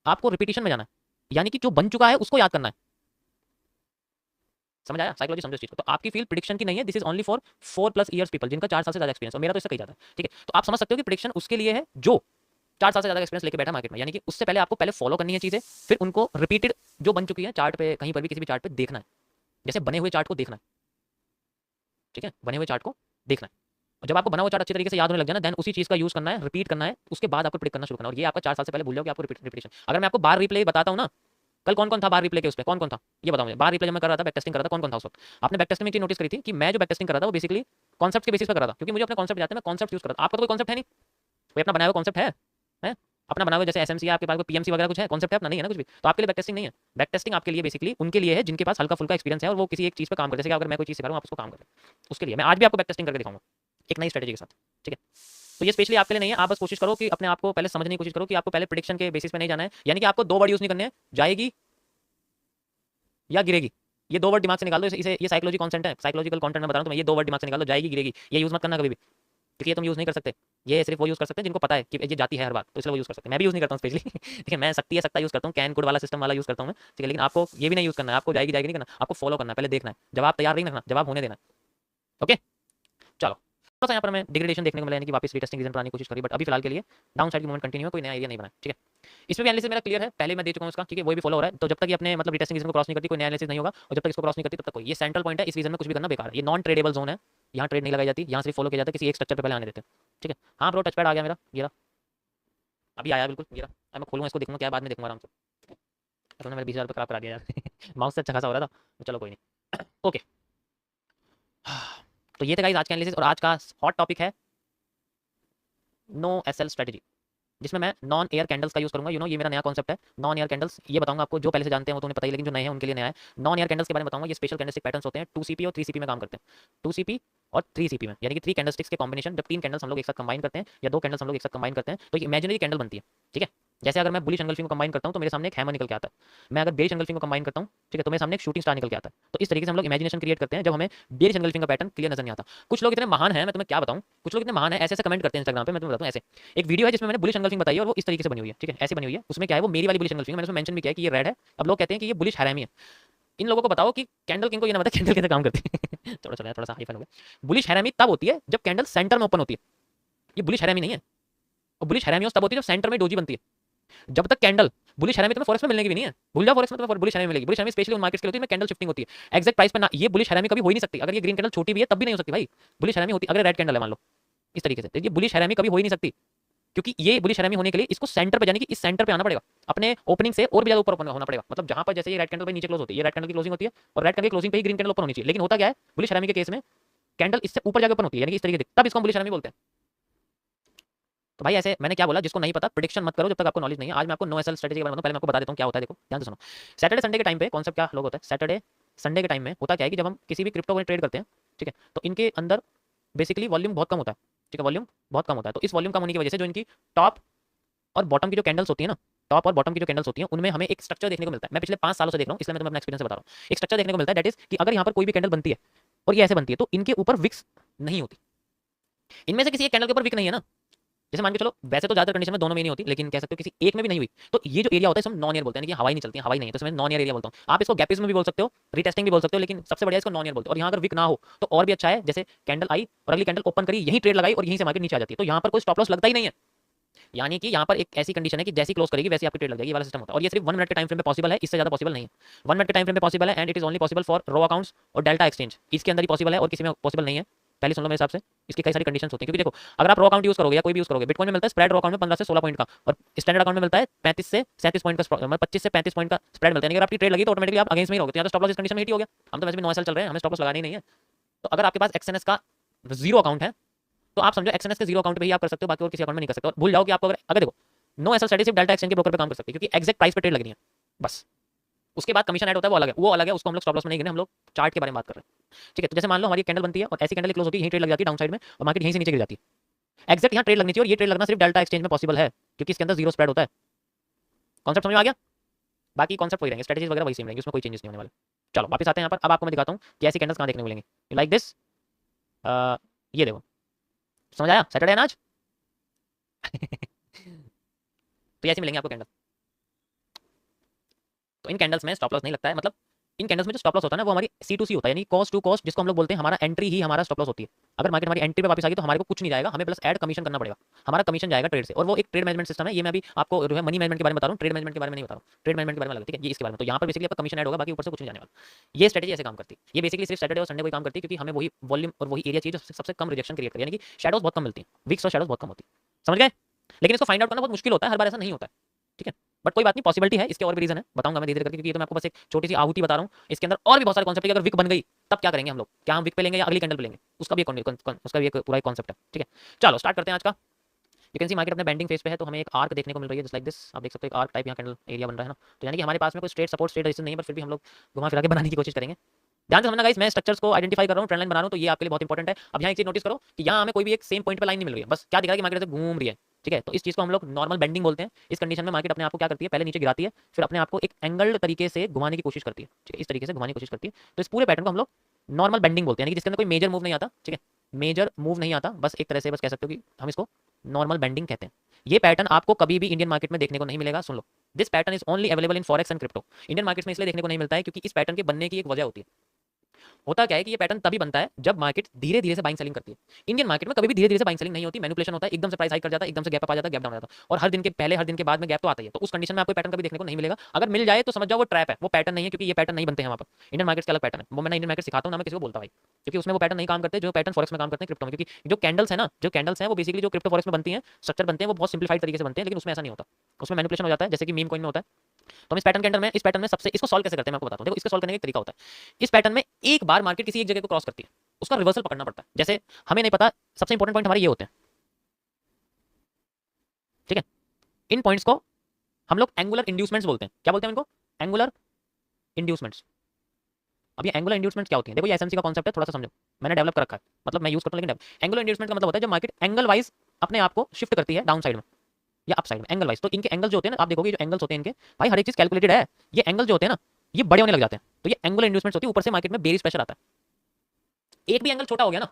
आपको रिपीटिशन में जाना है, यानी कि जो बन चुका है उसको याद करना है। समझ आया, साइकोलॉजी समझो इस चीज को। तो आपकी फील्ड प्रिडिक्शन की नहीं है, this is only for 4+ years people, जिनका 4 साल से ज्यादा एक्सपीरियंस हो, मेरा तो इससे कहीं जाता है, ठीक है। तो आप समझ सकते हो कि प्रिडिक्शन उसके लिए है जो 4 साल से ज्यादा एक्सपीरियंस लेके बैठा मार्केट में, यानी कि उससे पहले आपको पहले फॉलो करनी है चीजें, फिर उनको रिपीटेड जो बन चुकी है चार्ट पे, कहीं पर भी किसी भी चार्ट पे देखना है, जैसे बने हुए चार्ट को देखना है, ठीक है, बने हुए चार्ट को देखना है। और जब आपको बना हुआ चार्ट अच्छी तरीके से याद होने लग जाए ना, देन उसी चीज का यूज करना है, रिपीट करना है, उसके बाद आपको प्रिडिक्ट करना शुरू करना है। और ये आपका 4 साल से पहले भूल जाओ कि आपको रिपीटेशन। अगर मैं आपको बार रिप्ले बताता हूँ ना, कल कौन कौन था बार रिप्ले के उस पर, कौन कौन था ये बताओ मुझे। बार रिप्ले जब मैं कर रहा था, बैक टेस्टिंग कर रहा था, कौन कौन था उस वक्त। आपने बैक टेस्टिंग में एक चीज नोटिस करी थी कि मैं जो बैक टेस्टिंग कर रहा था वो बेसिकली कॉन्सेप्ट के बेसिस पर कर रहा था, क्योंकि मुझे अपने कॉन्सेप्ट जाते हैं, मैं कॉन्सेप्ट यूज कर रहा था। आपका तो कोई कॉन्सेप्ट है नहीं, कोई अपना बनाया हुआ कॉन्सेप्ट है अपना बना हुआ, जैसे SMC है आपके पास, कोई PMC वगैरह कुछ है, कॉन्सेप्ट है अपना, नहीं है ना कुछ भी। तो आपके लिए बैक टेस्टिंग नहीं है। बैक टेस्टिंग आपके लिए बेसिकली उनके लिए है जिनके पास हल्का फुल्का एक्सपीरियंस है और वो किसी एक चीज पर काम करते हैं। जैसे अगर मैं कोई चीज सिखा रहा हूँ आप उसको काम करें, उसके लिए मैं आज भी आपको बैक टेस्टिंग करके दिखाऊंगा एक नई स्ट्रेटेजी के साथ, ठीक है। तो ये स्पेशली आपके लिए नहीं है, आप बस कोशिश करो कि अपने आप को पहले समझने की कोशिश करो कि आपको पहले प्रेडिक्शन के बेसिस पे नहीं जाना है, यानी कि आपको 2 वर्ड यूज नहीं करने हैं, जाएगी या गिरेगी। ये 2 वर्ड दिमाग से निकाल दो, इसे ये साइकोलॉजी कॉन्सेप्ट है, साइकोलॉजिकल कंटेंट में बता रहा हूं तुम्हें, ये 2 वर्ड दिमाग से निकाल दो, जाएगी गिरेगी। ये यूज मत करना कभी भी, क्योंकि ये तुम यूज नहीं कर सकते। ये सिर्फ वो यूज कर सकते हैं जिनको पता है कि ये जाती है हर बार, तो इसलिए वो यूज कर सकते हैं। मैं भी यूज नहीं करता हूँ स्पेशली ठीक है, मैं सकती है सकता यूज करता हूँ, कैन कोड वाला सिस्टम वाला यूज करता हूँ मैं, ठीक है। लेकिन आपको ये भी नहीं यूज करना है, आपको जाएगी जाएगी नहीं करना, आपको फॉलो करना है, पहले देखना है, जवाब तैयार नहीं रखना, जवाब होने देना है। ओके चलो, थोड़ा सा यहाँ पर हमें डिग्रेडेशन देखने को मिला, यानी कि वापस रीटेस्टिंग रीजन बनाने की कोशिश करी, बट अभी फिलहाल के लिए डाउन साइड की मूवमेंट कंटिन्यू है, कोई नया एरिया नहीं बना, ठीक है। इसमें भी एनालिसिस मेरा क्लियर है, पहले मैं दे चुका हूँ इसका, ठीक है, वो भी फॉलो हो रहा है। तो जब तक ये अपने मतलब रीटेस्टिंग रीजन को क्रॉस नहीं करती, कोई नया एनालिसिस नहीं होगा, और जब तक इसको क्रॉस नहीं करती तब तक कोई, ये सेंट्रल पॉइंट है, इस रीजन में कुछ भी करना बेकार है। ये नॉन ट्रेडेबल जोन है, यहाँ ट्रेड नहीं लगाई जाती, यहाँ सिर्फ फॉलो किया जाता है, किसी एक स्ट्रक्चर पे पहले आने देते हैं, ठीक है। हाँ ब्रो, टच पैड आ गया मेरा, ये रहा, अभी आया बिल्कुल, ये रहा। अब मैं खोलूँगा इसको, देखूँगा क्या, बाद में देखूँगा आराम से। तुमने मेरे 20,000 रुपये खराब करा दिया यार माउस से अच्छा खासा हो रहा था, चलो कोई नहीं ओके तो ये था गाइस आज का एनालिसिस, और आज का हॉट टॉपिक है नो एसएल स्ट्रेटजी, जिसमें मैं नॉन एयर कैंडल्स का यूज करूंगा। ये मेरा नया कॉन्सेप्ट है, नॉन एयर कैंडल्स। ये बताऊंगा आपको, जो पहले से जानते हैं वो तो उन्हें पता ही, लेकिन जो नए हैं उनके लिए नया है। नॉन एयर कैंडल्स के बारे में बताऊंगा। ये स्पेशल कैंडलस्टिक पैटर्न्स होते हैं, 2 सीपी और 3 सीपी में काम करते हैं। 2 सीपी और 3 सीपी में, यानी कि 3 कैंडलस्टिक्स के कॉम्बिनेशन। जब 3 कैंडल्स हम लोग एक साथ कंबाइन करते हैं या 2 कैंडल्स हम लोग एक साथ कंबाइन करते हैं तो एक इमेजिनरी कैंडल बनती है, ठीक है। जैसे अगर मैं बुलिश एंगल्फिंग को कंबाइन करता हूं तो मेरे सामने एक हैमर निकल के आता है। मैं अगर बेरिश एंगल्फिंग को कंबाइन करता हूं, ठीक है, तो मेरे सामने एक शूटिंग स्टार निकल के आता है। तो इस तरीके से हम लोग इमेजिनेशन क्रिएट करते हैं जब हमें बेरिश एंगल्फिंग का पैटर्न क्लियर नजर नहीं आता। कुछ लोग इतने महान हैं, मैं तुम्हें क्या बताऊं, कुछ लोग इतने महान हैं, ऐसे ऐसे कमेंट करते हैं इंस्टाग्राम पे। मैं तुम्हें बताऊं, ऐसे एक वीडियो है जिसमें मैंने बुलिश एंगल्फिंग बताई है और वो इस तरीके से बनी हुई है, ठीक है, ऐसे बनी हुई है। उसमें क्या है, वो मेरी वाली बुलिश एंगल्फिंग है। मैंने उसमें मेंशन भी किया है कि ये रेड है। अब लोग कहते हैं कि ये बुलिश हैरामी है। इन लोगों को बताओ कि कैंडल किंग को ये ना पता कैंडल कैसे काम करती है। थोड़ा सा हाई फाई हो गया। बुलिश हैरामी तब होती है जब कैंडल सेंटर में ओपन होती है। ये बुलिश हैरामी नहीं है। और बुलिश हैरामी तब होती है जब सेंटर में डोजी बनती है। जब तक कैंडल बुलिश हैरामी तुम्हें फॉरेक्स में मिलने की भी नहीं है, भूल जाओ फॉरेक्स में तुम्हें बुलिश हैरामी मिलेगी। बुलिश हैरामी स्पेशली उन मार्केट्स के लिए होती है कैंडल शिफ्टिंग होती है एग्जैक्ट प्राइस पे ना। ये बुलिश हैरामी कभी हो ही नहीं सकती। अगर ये ग्रीन कैंडल छोटी भी है तब भी नहीं हो सकती भाई। बुलिश हैरामी होती अगर रेड कैंडल है मान लो इस तरीके से, तो ये बुलिश हैरामी कभी हो ही नहीं सकती, क्योंकि ये बुलिश हैरामी होने के लिए इसको सेंटर पे, यानी कि इस सेंटर पे आना पड़ेगा, अपने ओपनिंग से और भी ज्यादा ऊपर ओपन होना पड़ेगा। मतलब जहां पर जैसे ये रेड कैंडल पे नीचे क्लोज होती है, ये रेड कैंडल की क्लोजिंग होती है और रेड कैंडल की क्लोजिंग पे ही ग्रीन कैंडल ओपन होनी चाहिए। लेकिन होता क्या है बुलिश हैरामी के केस में, कैंडल इससे ऊपर जाकर ओपन होती है, यानी कि इस तरीके से, तब इसको हम बुलिश हैरामी बोलते हैं। तो भाई ऐसे मैंने क्या बोला, जिसको नहीं पता प्रेडिक्शन मत करो जब तक आपको नॉलेज नहीं है। आज मैं आपको नो एसएल स्ट्रेटजी के बारे में पहले मैं आपको बता देता हूं क्या होता है। देखो ध्यान से सुनो। सैटरडे संडे के टाइम पे कॉन्सेप्ट क्या लोग होता है, सैटरडे संडे के टाइम में होता क्या है कि जब हम किसी भी क्रिप्टो को ट्रेड करते हैं, ठीक है, तो इनके अंदर बेसिकली वॉल्यूम बहुत कम होता है, ठीक है, वॉल्यूम बहुत कम होता है। तो इस वॉल्यूम कम होने की वजह से जो इनकी टॉप और बॉटम की जो कैंडल्स होती है ना, टॉप और बॉटम की जो कैंडल्स होती हैं उनमें हमें एक स्ट्रक्चर देखने को मिलता है। मैं पिछले 5 सालों से देख रहा हूं, इसलिए मैं तुम्हें अपना एक्सपीरियंस बता रहा हूं। एक स्ट्रक्चर देखने को मिलता है, दैट इज कि अगर यहां पर कोई भी कैंडल बनती है और ये ऐसे बनती है तो इनके ऊपर विक्स नहीं होती। इनमें से किसी एक कैंडल के ऊपर विक नहीं है ना, जैसे मान के चलो, वैसे तो ज्यादातर कंडीशन में दोनों में नहीं होती, लेकिन कह सकते हो किसी एक में भी नहीं हुई, तो ये जो एरिया होता है इसमें नॉन ईयर बोलते हैं, कि हवाई नहीं चलती, हवाई नहीं है, तो इसमें नॉन ईयर एरिया बोलता हूं। आप इसको गैपिस में भी बोल सकते हो, रीटेस्टिंग भी बोल सकते हो, लेकिन सबसे बढ़िया इसको नॉन ईयर बोलते हो। और यहाँ अगर विक ना हो तो और भी अच्छा है, जैसे कैंडल आई और अगली कैंडल ओपन करी, यही ट्रेड लगाई और यहीं से मार्केट नीचे आ जाती है, तो यहाँ पर कोई स्टॉप लॉस लगता ही नहीं है। यानी कि यहाँ पर एक ऐसी कंडीशन है कि जैसी क्लोज करेगी वैसी आपकी ट्रेड लग जाएगी, वाला सिस्टम होता है। और ये सिर्फ 1 मिनट के टाइम फ्रेम पे पॉसिबल है, इससे ज्यादा पॉसिबल नहीं है। 1 मिनट के टाइम फ्रेम पे पॉसिबल है and it is only possible for raw accounts और डेल्टा एक्सचेंज, इसके अंदर ही पॉसिबल है और किसी में पॉसिबल नहीं है। पहले सुन लो मेरे हिसाब से, इसकी कई सारी कंडीशंस होती हैं, क्योंकि देखो अगर आप रो अकाउंट यूज करोगे या कोई भी यूज करोगे, बिटकॉइन में मिलता है स्प्रेड रो अकाउंट में 15 से 16 पॉइंट का, और स्टैंडर्ड अकाउंट में मिलता है 35 से 37 पॉइंट का, मतलब 25 से 35 पॉइंट का स्प्रेड मिलता है। अगर आपकी ट्रेड लगी तो ऑटोमेटिकली आप अगेंस्ट में ही रहोगे, तो यहाँ तो स्टॉप लॉस इस कंडीशन में हिट हो गया। हम तो वैसे भी 9 साल चल रहे हैं, हमें स्टॉप लॉस लगानी नहीं है। तो अगर आपके पास एक्सएनएस का जीरो अकाउंट है तो आप समझो एक्सएनएस के जीरो अकाउंट पे ही आप कर सकते हो, बाकी और किसी अकाउंट में नहीं कर सकते। और भूल जाओ कि आपको अगर देखो नो एसएल स्ट्रेटजी सिर्फ डेल्टा एक्सचेंज के ब्रोकर पे काम कर सकते हैं, क्योंकि एग्जैक्ट प्राइस पे ट्रेड लगनी है बस। उसके बाद कमीशन ऐड होता है, वो अलग है, वो अलग है, उसको हम लोग स्टॉप लॉस में नहीं गिने, हम लोग चार्ट के बारे में बात कर रहे हैं, ठीक है। तो जैसे मान लो हमारी कैंडल बनती है और ऐसी कैंडल क्लोज होती है, यही ट्रेड लग जाती है डाउन साइड में और मार्केट यहीं से नीचे गिर जाती है। एग्जैक्ट यहाँ ट्रेड लगनी चाहिए और ये ट्रेड लगना सिर्फ डेल्टा एक्सचेंज में पॉसिबल है, क्योंकि इसके अंदर जीरो स्प्रेड होता है। कॉन्सेप्ट समझ में आ गया? बाकी कॉन्सेप्ट वही रहेंगे, स्ट्रेटजीज वगैरह वही सेम रहेंगे, उसमें कोई चेंजेस नहीं होने वाले। चलो वापस आते हैं यहाँ पर। अब आपको मैं दिखाता हूँ कि ऐसी कैंडल्स कहाँ देखने को मिलेंगी, लाइक दिस। ये देखो, समझ आया? सैटरडे है ना आज। तो ऐसे मिलेंगे आपको कैंडल। तो इन कैंडल्स में स्टॉप लॉस नहीं लगता है, मतलब इन कैंडल्स में जो स्टॉप लॉस होता है ना वो हमारी C2C होता है, यानी कॉस्ट टू कॉस्ट, जिसको हम लोग बोलते हैं हमारा एंट्री ही हमारा स्टॉप लॉस होती है। अगर मार्केट हमारी एंट्री पे वापस आ गई तो हमारे को कुछ नहीं जाएगा, हमें प्लस ऐड कमीशन करना पड़ेगा, हमारा कमीशन जाएगा ट्रेड से। और वो एक ट्रेड मैनेजमेंट सिस्टम है, ये मैं अभी आपको जो है मनी मैनेजमेंट के बारे में बता रहा हूँ, ट्रेड मैनेजमेंट के बारे में नहीं बता रहा हूँ। ट्रेड मैनेजमेंट के बारे में अलग, ठीक है, ये इसके बारे में। तो यहाँ पर बेसिकली आपका कमीशन ऐड होगा, बाकी ऊपर से कुछ नहीं जाने वाला। ये स्ट्रेटजी ऐसे काम करती है, ये बेसिकली सिर्फ सैटरडे और संडे को काम करती है, क्योंकि हमें वही वॉल्यूम और वही एरिया चाहिए जो सबसे कम रिजेक्शन क्रिएट करे, यानी कि शैडोज बहुत कम मिलती है, विक्स और शैडोज बहुत कम होती है, समझ गए? लेकिन इसको फाइंड आउट करना बहुत मुश्किल होता है, हर बार ऐसा नहीं होता है, ठीक है। बट कोई बात नहीं, पॉसिबिलिटी है, इसके और भी रीजन है, बताऊंगा मैं धीरे करके, क्योंकि ये तो मैं आपको बस एक छोटी सी आहुति बता रहा हूँ। इसके अंदर और भी बहुत सारे कॉन्सेप्ट है कि अगर विक बन गई तब क्या करेंगे हम लोग, क्या हम विक पे लेंगे या अगली कैंडल पे लेंगे, उसका भी एक पूरा कॉन्सेप्ट है, ठीक है। चलो स्टार्ट करते हैं आज का। यू कैन सी मार्केट अपने बैंडिंग फेज पे है, तो हमें एक आर्क देखने को मिल रही है, जस्ट लाइक दिस। आप देख सकते हो एक आर्क टाइप यहाँ कैंडल एरिया बन रहा है ना, तो यानी कि हमारे पास में कोई स्ट्रेट सपोर्ट स्ट्रेट रेजिस्टेंस नहीं है, पर फिर भी हम लोग घुमा फिरा के बनाने की कोशिश करेंगे। ध्यान से समझना गाइस, मैं स्ट्रक्चर्स को आइडेंटिफाई कर रहा हूँ, ट्रेंड लाइन बना रहा हूँ, तो ये आपके लिए बहुत इंपॉर्टेंट है। अब यहाँ एक चीज नोटिस करो कि यहाँ हमें कोई भी एक सेम पॉइंट पे लाइन नहीं मिल रही है, बस क्या दिख रहा है कि मार्केट ऐसे घूम रही है, ठीक है। तो इस चीज को हम लोग नॉर्मल बेंडिंग बोलते हैं। इस कंडीशन में मार्केट अपने आप को क्या करती है, पहले नीचे गिराती है, फिर अपने आप को एक एंगल्ड तरीके से घुमाने की कोशिश करती है, ठीक है, इस तरीके से घुमाने की कोशिश करती है। तो इस पूरे पैटर्न को हम लोग नॉर्मल बेंडिंग बोलते हैं, यानी कि जिसके अंदर कोई मेजर मूव नहीं आता, ठीक है, मेजर मूव नहीं आता, बस एक तरह से बस कह सकते हो कि हम इसको नॉर्मल बेंडिंग कहते हैं। ये पैटर्न आपको कभी भी इंडियन मार्केट में देखने को नहीं मिलेगा, सुन लो। This pattern is only available in forex and crypto. Indian markets में इसलिए देखने को नहीं मिलता है क्योंकि इस पैटर्न के बनने की एक वजह होती है। होता क्या है कि ये पैटर्न तभी बनता है जब मार्केट धीरे धीरे से बाइंग सेलिंग करती है। इंडियन मार्केट में कभी भी धीरे धीरे से बाइंग सेलिंग नहीं होती, मैनिपुलेशन होता है, एकदम से प्राइस हाइक कर जाता है, एकदम से गैप अप आ जाता है, गैप डाउन आ जाता है, और हर दिन के पहले हर दिन के बाद में गैप तो आता ही है। तो उस कंडीशन में आपको पैटर्न कभी देखने को नहीं मिलेगा। अगर मिल जाए तो समझ जाओ वो ट्रैप है, वो पैटर्न नहीं है, क्योंकि ये पैटर्न नहीं बनते हैं वहाँ पर। इंडियन मार्केट का अलग पैटर्न है, वो मैं इंडियन मार्केट सिखाता हूँ ना, मैं किसी को बोलता भाई, क्योंकि उसमें वो पैटर्न नहीं काम करते जो पैटर्न फॉरेक्स में काम करते हैं, क्रिप्टो में। क्योंकि जो कैंडल्स है ना, जो कैंडल्स है वो बेसिकली जो क्रिप्टो फॉरेक्स में बनती है, स्ट्रक्चर बनते हैं, वो बहुत सिंप्लीफाइड तरीके से बनते हैं, लेकिन उसमें ऐसा नहीं होता, उसमें मैनिपुलेशन हो जाता है, जैसे कि मीम कॉइन में होता है। तो हम इस पैटर्न के अंदर में, इस पैटर्न में सबसे इसको सॉल्व कैसे करते हैं मैं आपको बताता हूँ। देखो इसको सॉल्व करने का एक तरीका होता है। इस पैटर्न में एक बार मार्केट किसी एक जगह को क्रॉस करती है, उसका रिवर्सल पकड़ना पड़ता है। जैसे हमें नहीं पता, सबसे इंपॉर्टेंट पॉइंट हमारे ये होते हैं, ठीक है। इन पॉइंट्स को हम लोग एंगुलर इंड्यूसमेंट्स बोलते हैं। क्या बोलते हैं इनको? Angular inducements. अब ये एंगुलर इंड्यूसमेंट क्या होती है? देखो ये एसएमसी का कॉन्सेप्ट है, थोड़ा सा समझो, मैंने डेवलप कर रखा है, मतलब मैं यूज करता हूं, लेकिन एंगुलर इंड्यूसमेंट का मतलब होता है जब मार्केट एंगल वाइज अपने आप को शिफ्ट करती है डाउन साइड में या अप साइड में, एंगल वाइज। तो इनके एंगल जो होते हैं ना, आप देखोगे जो एंगल्स होते हैं इनके, भाई हर एक चीज कैलकुलेटेड है। ये एंगल जो होते हैं ना, ये बड़े होने लग जाते हैं, तो ये एंगुलर इंड्यूसमेंट होती है। ऊपर से मार्केट में बेरिश प्रेशर आता है, एक भी एंगल छोटा हो गया ना,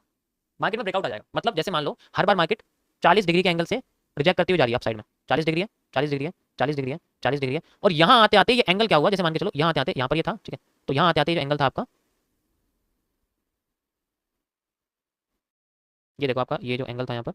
मार्केट में ब्रेकआउट आ जाएगा। मतलब जैसे मान लो हर बार मार्केट 40 डिग्री के एंगल से रिजेक्ट करती हुई जा रही है अप साइड में, 40 डिग्री है, 40 डिग्री है, 40 डिग्री है, 40 डिग्री है, और यहाँ आते आते ये एंगल क्या हुआ, जैसे मान के चलो यहाँ आते आते यहाँ पर ये था, ठीक है, तो यहाँ आते आते जो एंगल था आपका, ये देखो आपका ये जो एंगल था यहाँ पर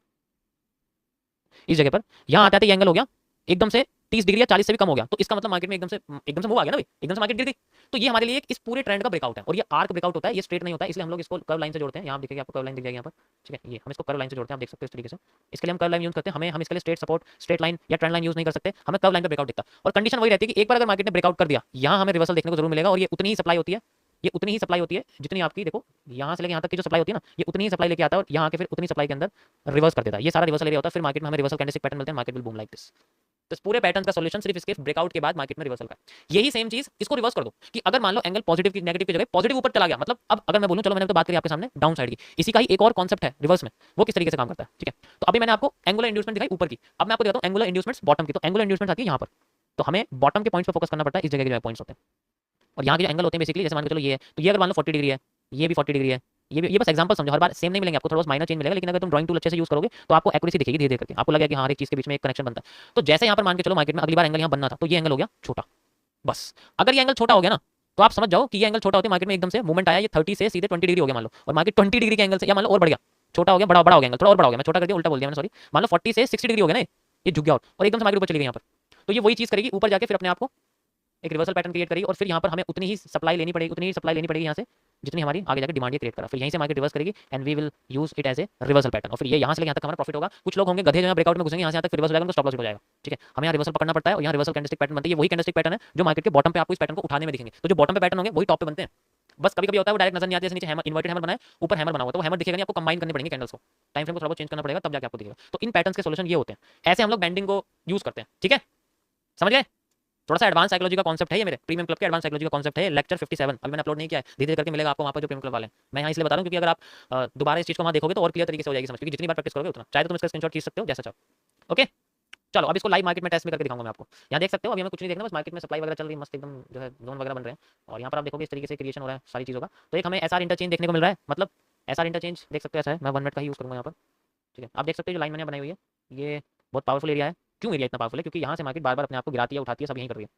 इस जगह पर, यहाँ आते आते ये एंगल हो गया एकदम से 30 डिग्री या 40 से भी कम हो गया। तो इसका मतलब मार्केट में एकदम से मूव आ गया ना भाई, एकदम से मार्केट गिर गई। तो ये हमारे लिए इस पूरे ट्रेंड का ब्रेकआउट है, और ये आर्क ब्रेकआउट होता है, ये स्ट्रेट नहीं होता है, इसलिए हम लोग इसको कर्व लाइन से जोड़ते हैं। यहाँ आप देखिए आपको कर्व लाइन दिख जाएगी यहाँ पर, ठीक है, ये हम इसको कर्व लाइन से जोड़ते हैं, आप देख सकते हो इस तरीके से। इसके लिए हम कर्व लाइन यूज करते हैं, हम इसके लिए स्ट्रेट सपोर्ट, स्ट्रेट लाइन या ट्रेंड लाइन यूज नहीं कर सकते, हमें कर्व लाइन पर ब्रेकआउट दिखता है। और कंडीशन वही रहती है कि एक बार अगर मार्केट ने ब्रेकआउट कर दिया, यहाँ हमें रिवर्सल देखने को जरूर मिलेगा, और ये उतनी ही सप्लाई होती है, ये उतनी ही सप्लाई होती है जितनी आपकी, देखो यहाँ से लेकर यहाँ तक की जो सप्लाई होती है ना, ये उतनी ही सप्लाई लेके आता है, और यहाँ के फिर उतनी सप्लाई के अंदर रिवर्स कर देता है। ये सारा रिवर्सल एरिया होता है, फिर मार्केट में हमें रिवर्सल कैंडलस्टिक पैटर्न मिलते हैं, market will boom like this. तो इस पूरे पैटर्न का सॉल्यूशन सिर्फ इसके ब्रेकआउट के बाद मार्केट में रिवर्सल का। यही सेम चीज इसको रिवर्स कर दो कि अगर मान लो एंगल पॉजिटिव की नेगेटिव की जगह पॉजिटिव ऊपर चला गया, मतलब अब अगर मैं बोलूं, चलो मैंने तो बात करी आपके सामने डाउन साइड की, इसी का ही एक और कॉन्सेप्ट है रिवर्स में, वो किस तरीके से काम करता है, ठीक है। तो अभी मैंने आपको एंगुलर इंड्यूसमेंट दिखाई ऊपर की, अब मैं आपको दिखाता हूं एंगुलर इंड्यूसमेंट्स बॉटम की। तो एंगुलर इंड्यूसमेंट आती है यहाँ पर, तो हमें बॉटम के पॉइंट्स पर फोकस करना पड़ता है, इस जगह के जो पॉइंट्स होते हैं, और यहाँ के जो एंगल होते हैं बेसिकली, जैसे मान के चलो ये है, तो ये अगर मान लो 40 डिग्री है, ये भी 40 डिग्री है, ये बस एग्जांपल समझो, हर बार सेम नहीं मिलेंगे आपको, थोड़ा माइनर चेंज मिलेगा, लेकिन अगर तुम ड्राइंग टूल अच्छे से यूज करोगे तो आपको एक्यूरेसी दिखेगी धीरे धीरे करके, आपको लगेगा कि हाँ हर एक चीज के बीच में एक कनेक्शन बनता है। तो जैसे यहाँ पर मान के चलो मार्केट में अगली बार एंगल यहाँ बनना था, तो ये एंगल हो गया छोटा, बस। अगर ये एंगल छोटा हो गया ना, तो आप समझ जाओ कि ये एंगल छोटा होते मार्केट में एकदम से मूवमेंट आया, ये 30 से सीधे 20 डिग्री हो गया मान लो, और मार्केट 20 डिग्री के एंगल से, या मान लो और बढ़ गया, छोटा हो गया, बड़ा हो गया एंगल, थोड़ा और बड़ा हो गया, मैं छोटा कर दिया, उल्टा बोल दिया मैंने, सॉरी, मान लो 40 से 60 डिग्री हो गया ना, ये झुक गया और एकदम से मार्केट ऊपर चली गई यहाँ पर। तो ये वही चीज करेगी, ऊपर जाके फिर अपने आप को एक रिवर्सल पैटर्न क्रिएट करेगी, और फिर यहाँ पर हमें उतनी ही सप्लाई लेनी पड़ेगी, उतनी ही सप्लाई लेनी पड़ेगी यहाँ से जितनी हमारी आगे जाकर डिमांड क्रिएट करा, फिर यहीं से मार्केट रिवर्स करेगी, and we will use it as a reversal pattern, और फिर ये यहाँ से यहाँ तक हमारा प्रॉफिट होगा। कुछ लोग होंगे गधे जो है ब्रेकआउट में घुसेंगे, यहाँ से यहाँ तक रिवर्स हो जाएगा, तो स्टॉप लॉस हो जाएगा, ठीक है। हमें यहाँ रिवर्सल पकड़ना पड़ता है, और यहाँ रिवर्सल कैंडलस्टिक पैटर्न बनते हैं, ये वही कैंडलस्टिक पैटर्न है जो मार्केट के बॉटम पे आपको इस पैटर्न को उठाने में दिखेंगे। तो जो बॉटम पे पैटर्न होंगे वही टॉप पे बनते हैं, बस कभी कभी होता है वो डायरेक्ट नजर नहीं आती, जैसे नीचे हैमर, इन्वर्टेड हैमर बनाए, ऊपर हैमर बना हुआ, तो वो हैमर दिखेगा नहीं आपको, कंबाइन करनी पड़ेंगे कैंडल्स को, टाइम फ्रेम को थोड़ा बहुत चेंज करना पड़ेगा, तब जाके आपको दिखेगा। तो इन पैटर्न्स के सॉल्यूशन ये होते हैं, ऐसे हम लोग बैंडिंग को यूज करते हैं, ठीक है, समझ गए। थोड़ा सा एडवांस साइकोलॉजी का कॉन्सेप्ट है ये, मेरे प्रीमियम क्लब के एडवांस साइकोलॉजी का कॉन्सेप्ट है, लेक्चर 57 अभी मैंने अपलोड नहीं किया है, धीरे धीरे करके मिलेगा आपको वहाँ पर जो प्रीमियम क्लब वाले हैं। मैं यहाँ इसलिए बता रहा हूँ क्योंकि अगर आप दोबारा इस चीज को वहाँ देखोगे तो और क्लियर तरीके से हो जाएगी समझ, क्योंकि जितनी बार प्रैक्टिस करोगे उतना, चाहे तो तुम इसका स्क्रीनशॉट खींच सकते हो जैसा चाहो। ओके चलो अब इसको लाइव मार्केट में टेस्ट में करके दिखाऊंगा मैं आपको। यहाँ देख सकते हो, अभी हमें कुछ नहीं देखना, बस मार्केट में सप्लाई वगैरह चल रही है, मस्त एकदम जो है जोन वगैरह बन रहे हैं, और यहाँ पर आप देखोगे इस तरीके से क्रिएशन हो रहा है सारी चीज़ों का। तो एक हमें एसआर इंटरचेंज देखने को मिल रहा है, मतलब एसआर इंटरचेंज देख सकते हो, ऐसा है, मैं 1 मिनट का ही यूज़ करूँगा यहाँ पर, ठीक है। आप देख सकते हो जो लाइन मैंने बनाई हुई है, ये बहुत पावरफुल एरिया है। क्यों एरिया इतना पावरफुल है? क्योंकि यहाँ से मार्केट बार बार अपने आप को गिराती है, उठाती है, सब यहीं कर रही है।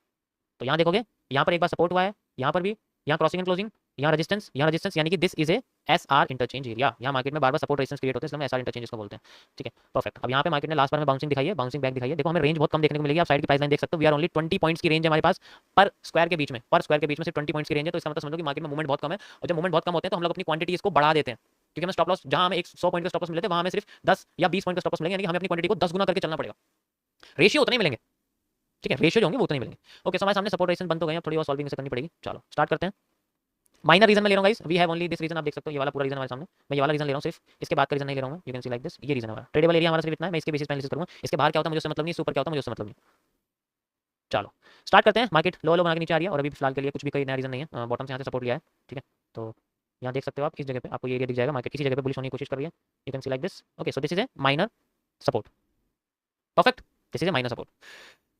तो यहाँ देखोगे, यहाँ पर एक बार सपोर्ट हुआ है, यहाँ पर भी, यहाँ क्रॉसिंग एंड क्लोजिंग, यहाँ रेजिस्टेंस, यानी कि this is A SR interchange area. यहाँ मार्केट में बार बार सपोर्ट रेजिस्टेंस क्रिएट होते हैं, इसलिए हम एसआर इंटरचेंज इसको बोलते हैं, ठीक है, परफेक्ट। अब यहाँ पे मार्केट ने लास्ट बार में बाउंसिंग दिखाई है, बाउंसिंग बैक दिखाई है, देखो हमें रेंज बहुत कम देखने को मिलेगी। आप साइड की प्राइस लाइन देख सकते हो, वी आर ओनली 20 पॉइंट्स की रेंज है हमारे पास पर स्क्वायर के बीच में, सिर्फ 20 पॉइंट्स की रेंज है। तो इसका मतलब समझो कि मार्केट में मूवमेंट बहुत कम है, और जब मूवमेंट बहुत कम होते हैं तो हम लोग अपनी क्वांटिटी इसको बढ़ा देते हैं, क्योंकि हमें स्टॉप लॉस, जहाँ हमें 100 पॉइंट का स्टॉप लॉस मिले थे, वहाँ हमें सिर्फ 10 या 20 पॉइंट का स्टॉप लॉस मिलेंगे, यानी कि हमें अपनी क्वांटिटी को 10 गुना करके चलना पड़ेगा। रेशियो उतना ही मिलेंगे, ठीक है, रेशियो जो होंगे वो उतने ही मिलेंगे। ओके सो हमारे सामने सपोर्ट रेजिस्टेंस बन तो गए, अब थोड़ी और सॉल्विंग से करनी पड़ेगी। चलो स्टार्ट करते हैं। माइनर रीजन में ले रहा हूँ guys, we have only this region, आप देख सकते हो ये वाला पूरा रीजन हमारे सामने, मैं ये वाला रीजन ले रहा हूँ सिर्फ, इसके बाद का रीजन नहीं ले रहा हूँ मैं, you can see like this, ये रीजन हमारा ट्रेडेबल एरिया हमारा सिर्फ इतना है, मैं इसके बेसिस पे एनालिसिस करूंगा, इसके बाहर क्या होता है मुझे उससे मतलब नहीं, सुपर क्या होता है मुझे उससे मतलब नहीं। चलो स्टार्ट करते हैं। मार्केट लो लो बना के नीचे आ रही है, और अभी फिलहाल के लिए कुछ भी कोई नया रीजन नहीं है, बॉटम से यहाँ से सपोर्ट लिया है, ठीक है। तो यहाँ देख सकते हो आप, इस जगह पे आपको ये एरिया दिख जाएगा, मार्केट इसी जगह पे बुलिश होने की कोशिश कर रही है, you can see like this. Okay so this is a minor support, perfect, this is a minor support.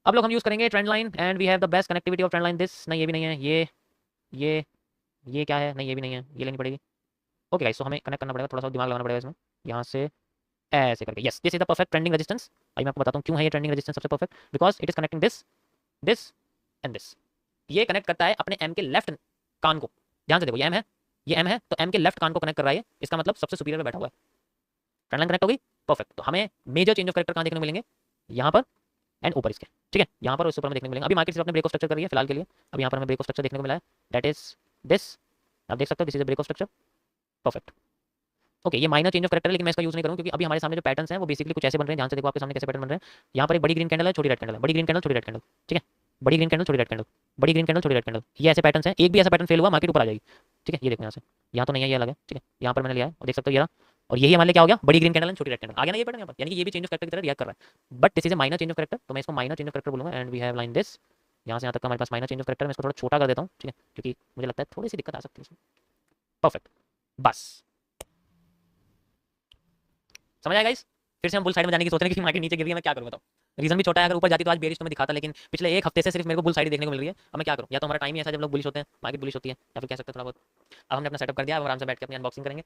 अब लोग हम यूज करेंगे trend line, and we have the best connectivity of trend line, this नहीं, ये भी नहीं है, ये क्या है, नहीं ये भी नहीं है, ये लेनी पड़ेगी। ओके गाइस सो हमें कनेक्ट करना पड़ेगा, थोड़ा सा दिमाग लगाना पड़ेगा इसमें, यहाँ से ऐसे करके, yes this is the perfect trending resistance. अभी मैं आपको बताता हूँ क्यों है ये ट्रेंडिंग रेजिस्टेंस सबसे perfect, because it is connecting this this and this. ये कनेक्ट करता है अपने एम के लेफ्ट कान को, ध्यान से देखो, ये एम है, तो एम के लेफ्ट कान को कनेक्ट कर रहा है, इसका मतलब सबसे सुपीरियर में बैठा हुआ है। ट्रेंड लाइन कनेक्ट होगी, परफेक्ट। तो हमें मेजर चेंज ऑफ कैरेक्टर कहाँ देखने को मिलेंगे? यहाँ पर एंड ऊपर इसके, ठीक है, यहाँ पर और इस ऊपर में देखने को मिलेंगे। अभी मार्केट सिर्फ अपने ब्रेक ऑफ स्ट्रक्चर कर रही है फिलहाल के लिए, अब यहाँ पर हमें ब्रेक ऑफ स्ट्रक्चर देखने को मिला है, दैट इज दिस, आप देख सकते हो this is break of structure, perfect. Okay ये माइनर चेंज ऑफ कैरेक्टर है, लेकिन मैं इसका यूज नहीं करूँ, क्योंकि अभी हमारे सामने जो पैटर्न्स हैं वो बेसिकली कुछ ऐसे बन रहे हैं, जहाँ से देखो आपके सामने कैसे पैटर्न बन रहे हैं। यहाँ पर एक बड़ी ग्रीन कैंडल है, छोटी रेड कैंडल है, बड़ी ग्रीन कैंडल, छोटी रेड कैंडल, ठीक है, बड़ी ग्रीन कैंडल, छोटी रेड कैंडल, बड़ी ग्रीन कैंडल, छोटी रेड कैंडल, ये ऐसे पैटर्न्स हैं। एक भी ऐसा पैटर्न फेल हुआ मार्केट ऊपर आ जाएगी, ठीक है, ये देखो यहाँ से, यहाँ तो नहीं है, ये अलग है। ठीक है, यहाँ पर मैंने लिया है और देख सकते हो ये रहा, और यही हमारे लिए क्या हो गया, बड़ी ग्रीन कैंडल एंड छोटी रेड कैंडल आ गया ना ये पैटर्न यहाँ पर, यानी कि ये भी चेंज ऑफ कैरेक्टर की तरह रिएक्ट कर रहा है, but this is a minor change of character, तो मैं इसको माइनर चेंज ऑफ कैरेक्टर बोलूंगा। And we have line this, यहाँ से यहाँ तक का हमारे पास माइनर चेंज ऑफ कैरेक्टर। मैं इसको थोड़ा छोटा कर देता हूँ, ठीक है, क्योंकि मुझे लगता है थोड़ी सी दिक्कत आ सकती है इसमें। परफेक्ट, बस समझ आएगा इस। फिर से हम बुल साइड में जाने की सोच रहे हैं कि मार्केट नीचे गिर रही है, मैं क्या करूँ बताओ। रीजन भी छोटा है, अगर ऊपर जाती तो आज बेरिश तो मैं दिखाता, लेकिन पिछले एक हफ्ते से सिर्फ मेरे को बुल साइड देखने को मिल रही है। अब मैं क्या करूँ, या तो हमारा टाइम ही ऐसा जब लोग बुलिश होते हैं, मार्केट बुलिश होती है, या फिर कह सकते हैं थोड़ा बहुत। अब हमने अपना सेटअप कर दिया, अब आराम से बैठ के अपनी अनबॉक्सिंग करेंगे।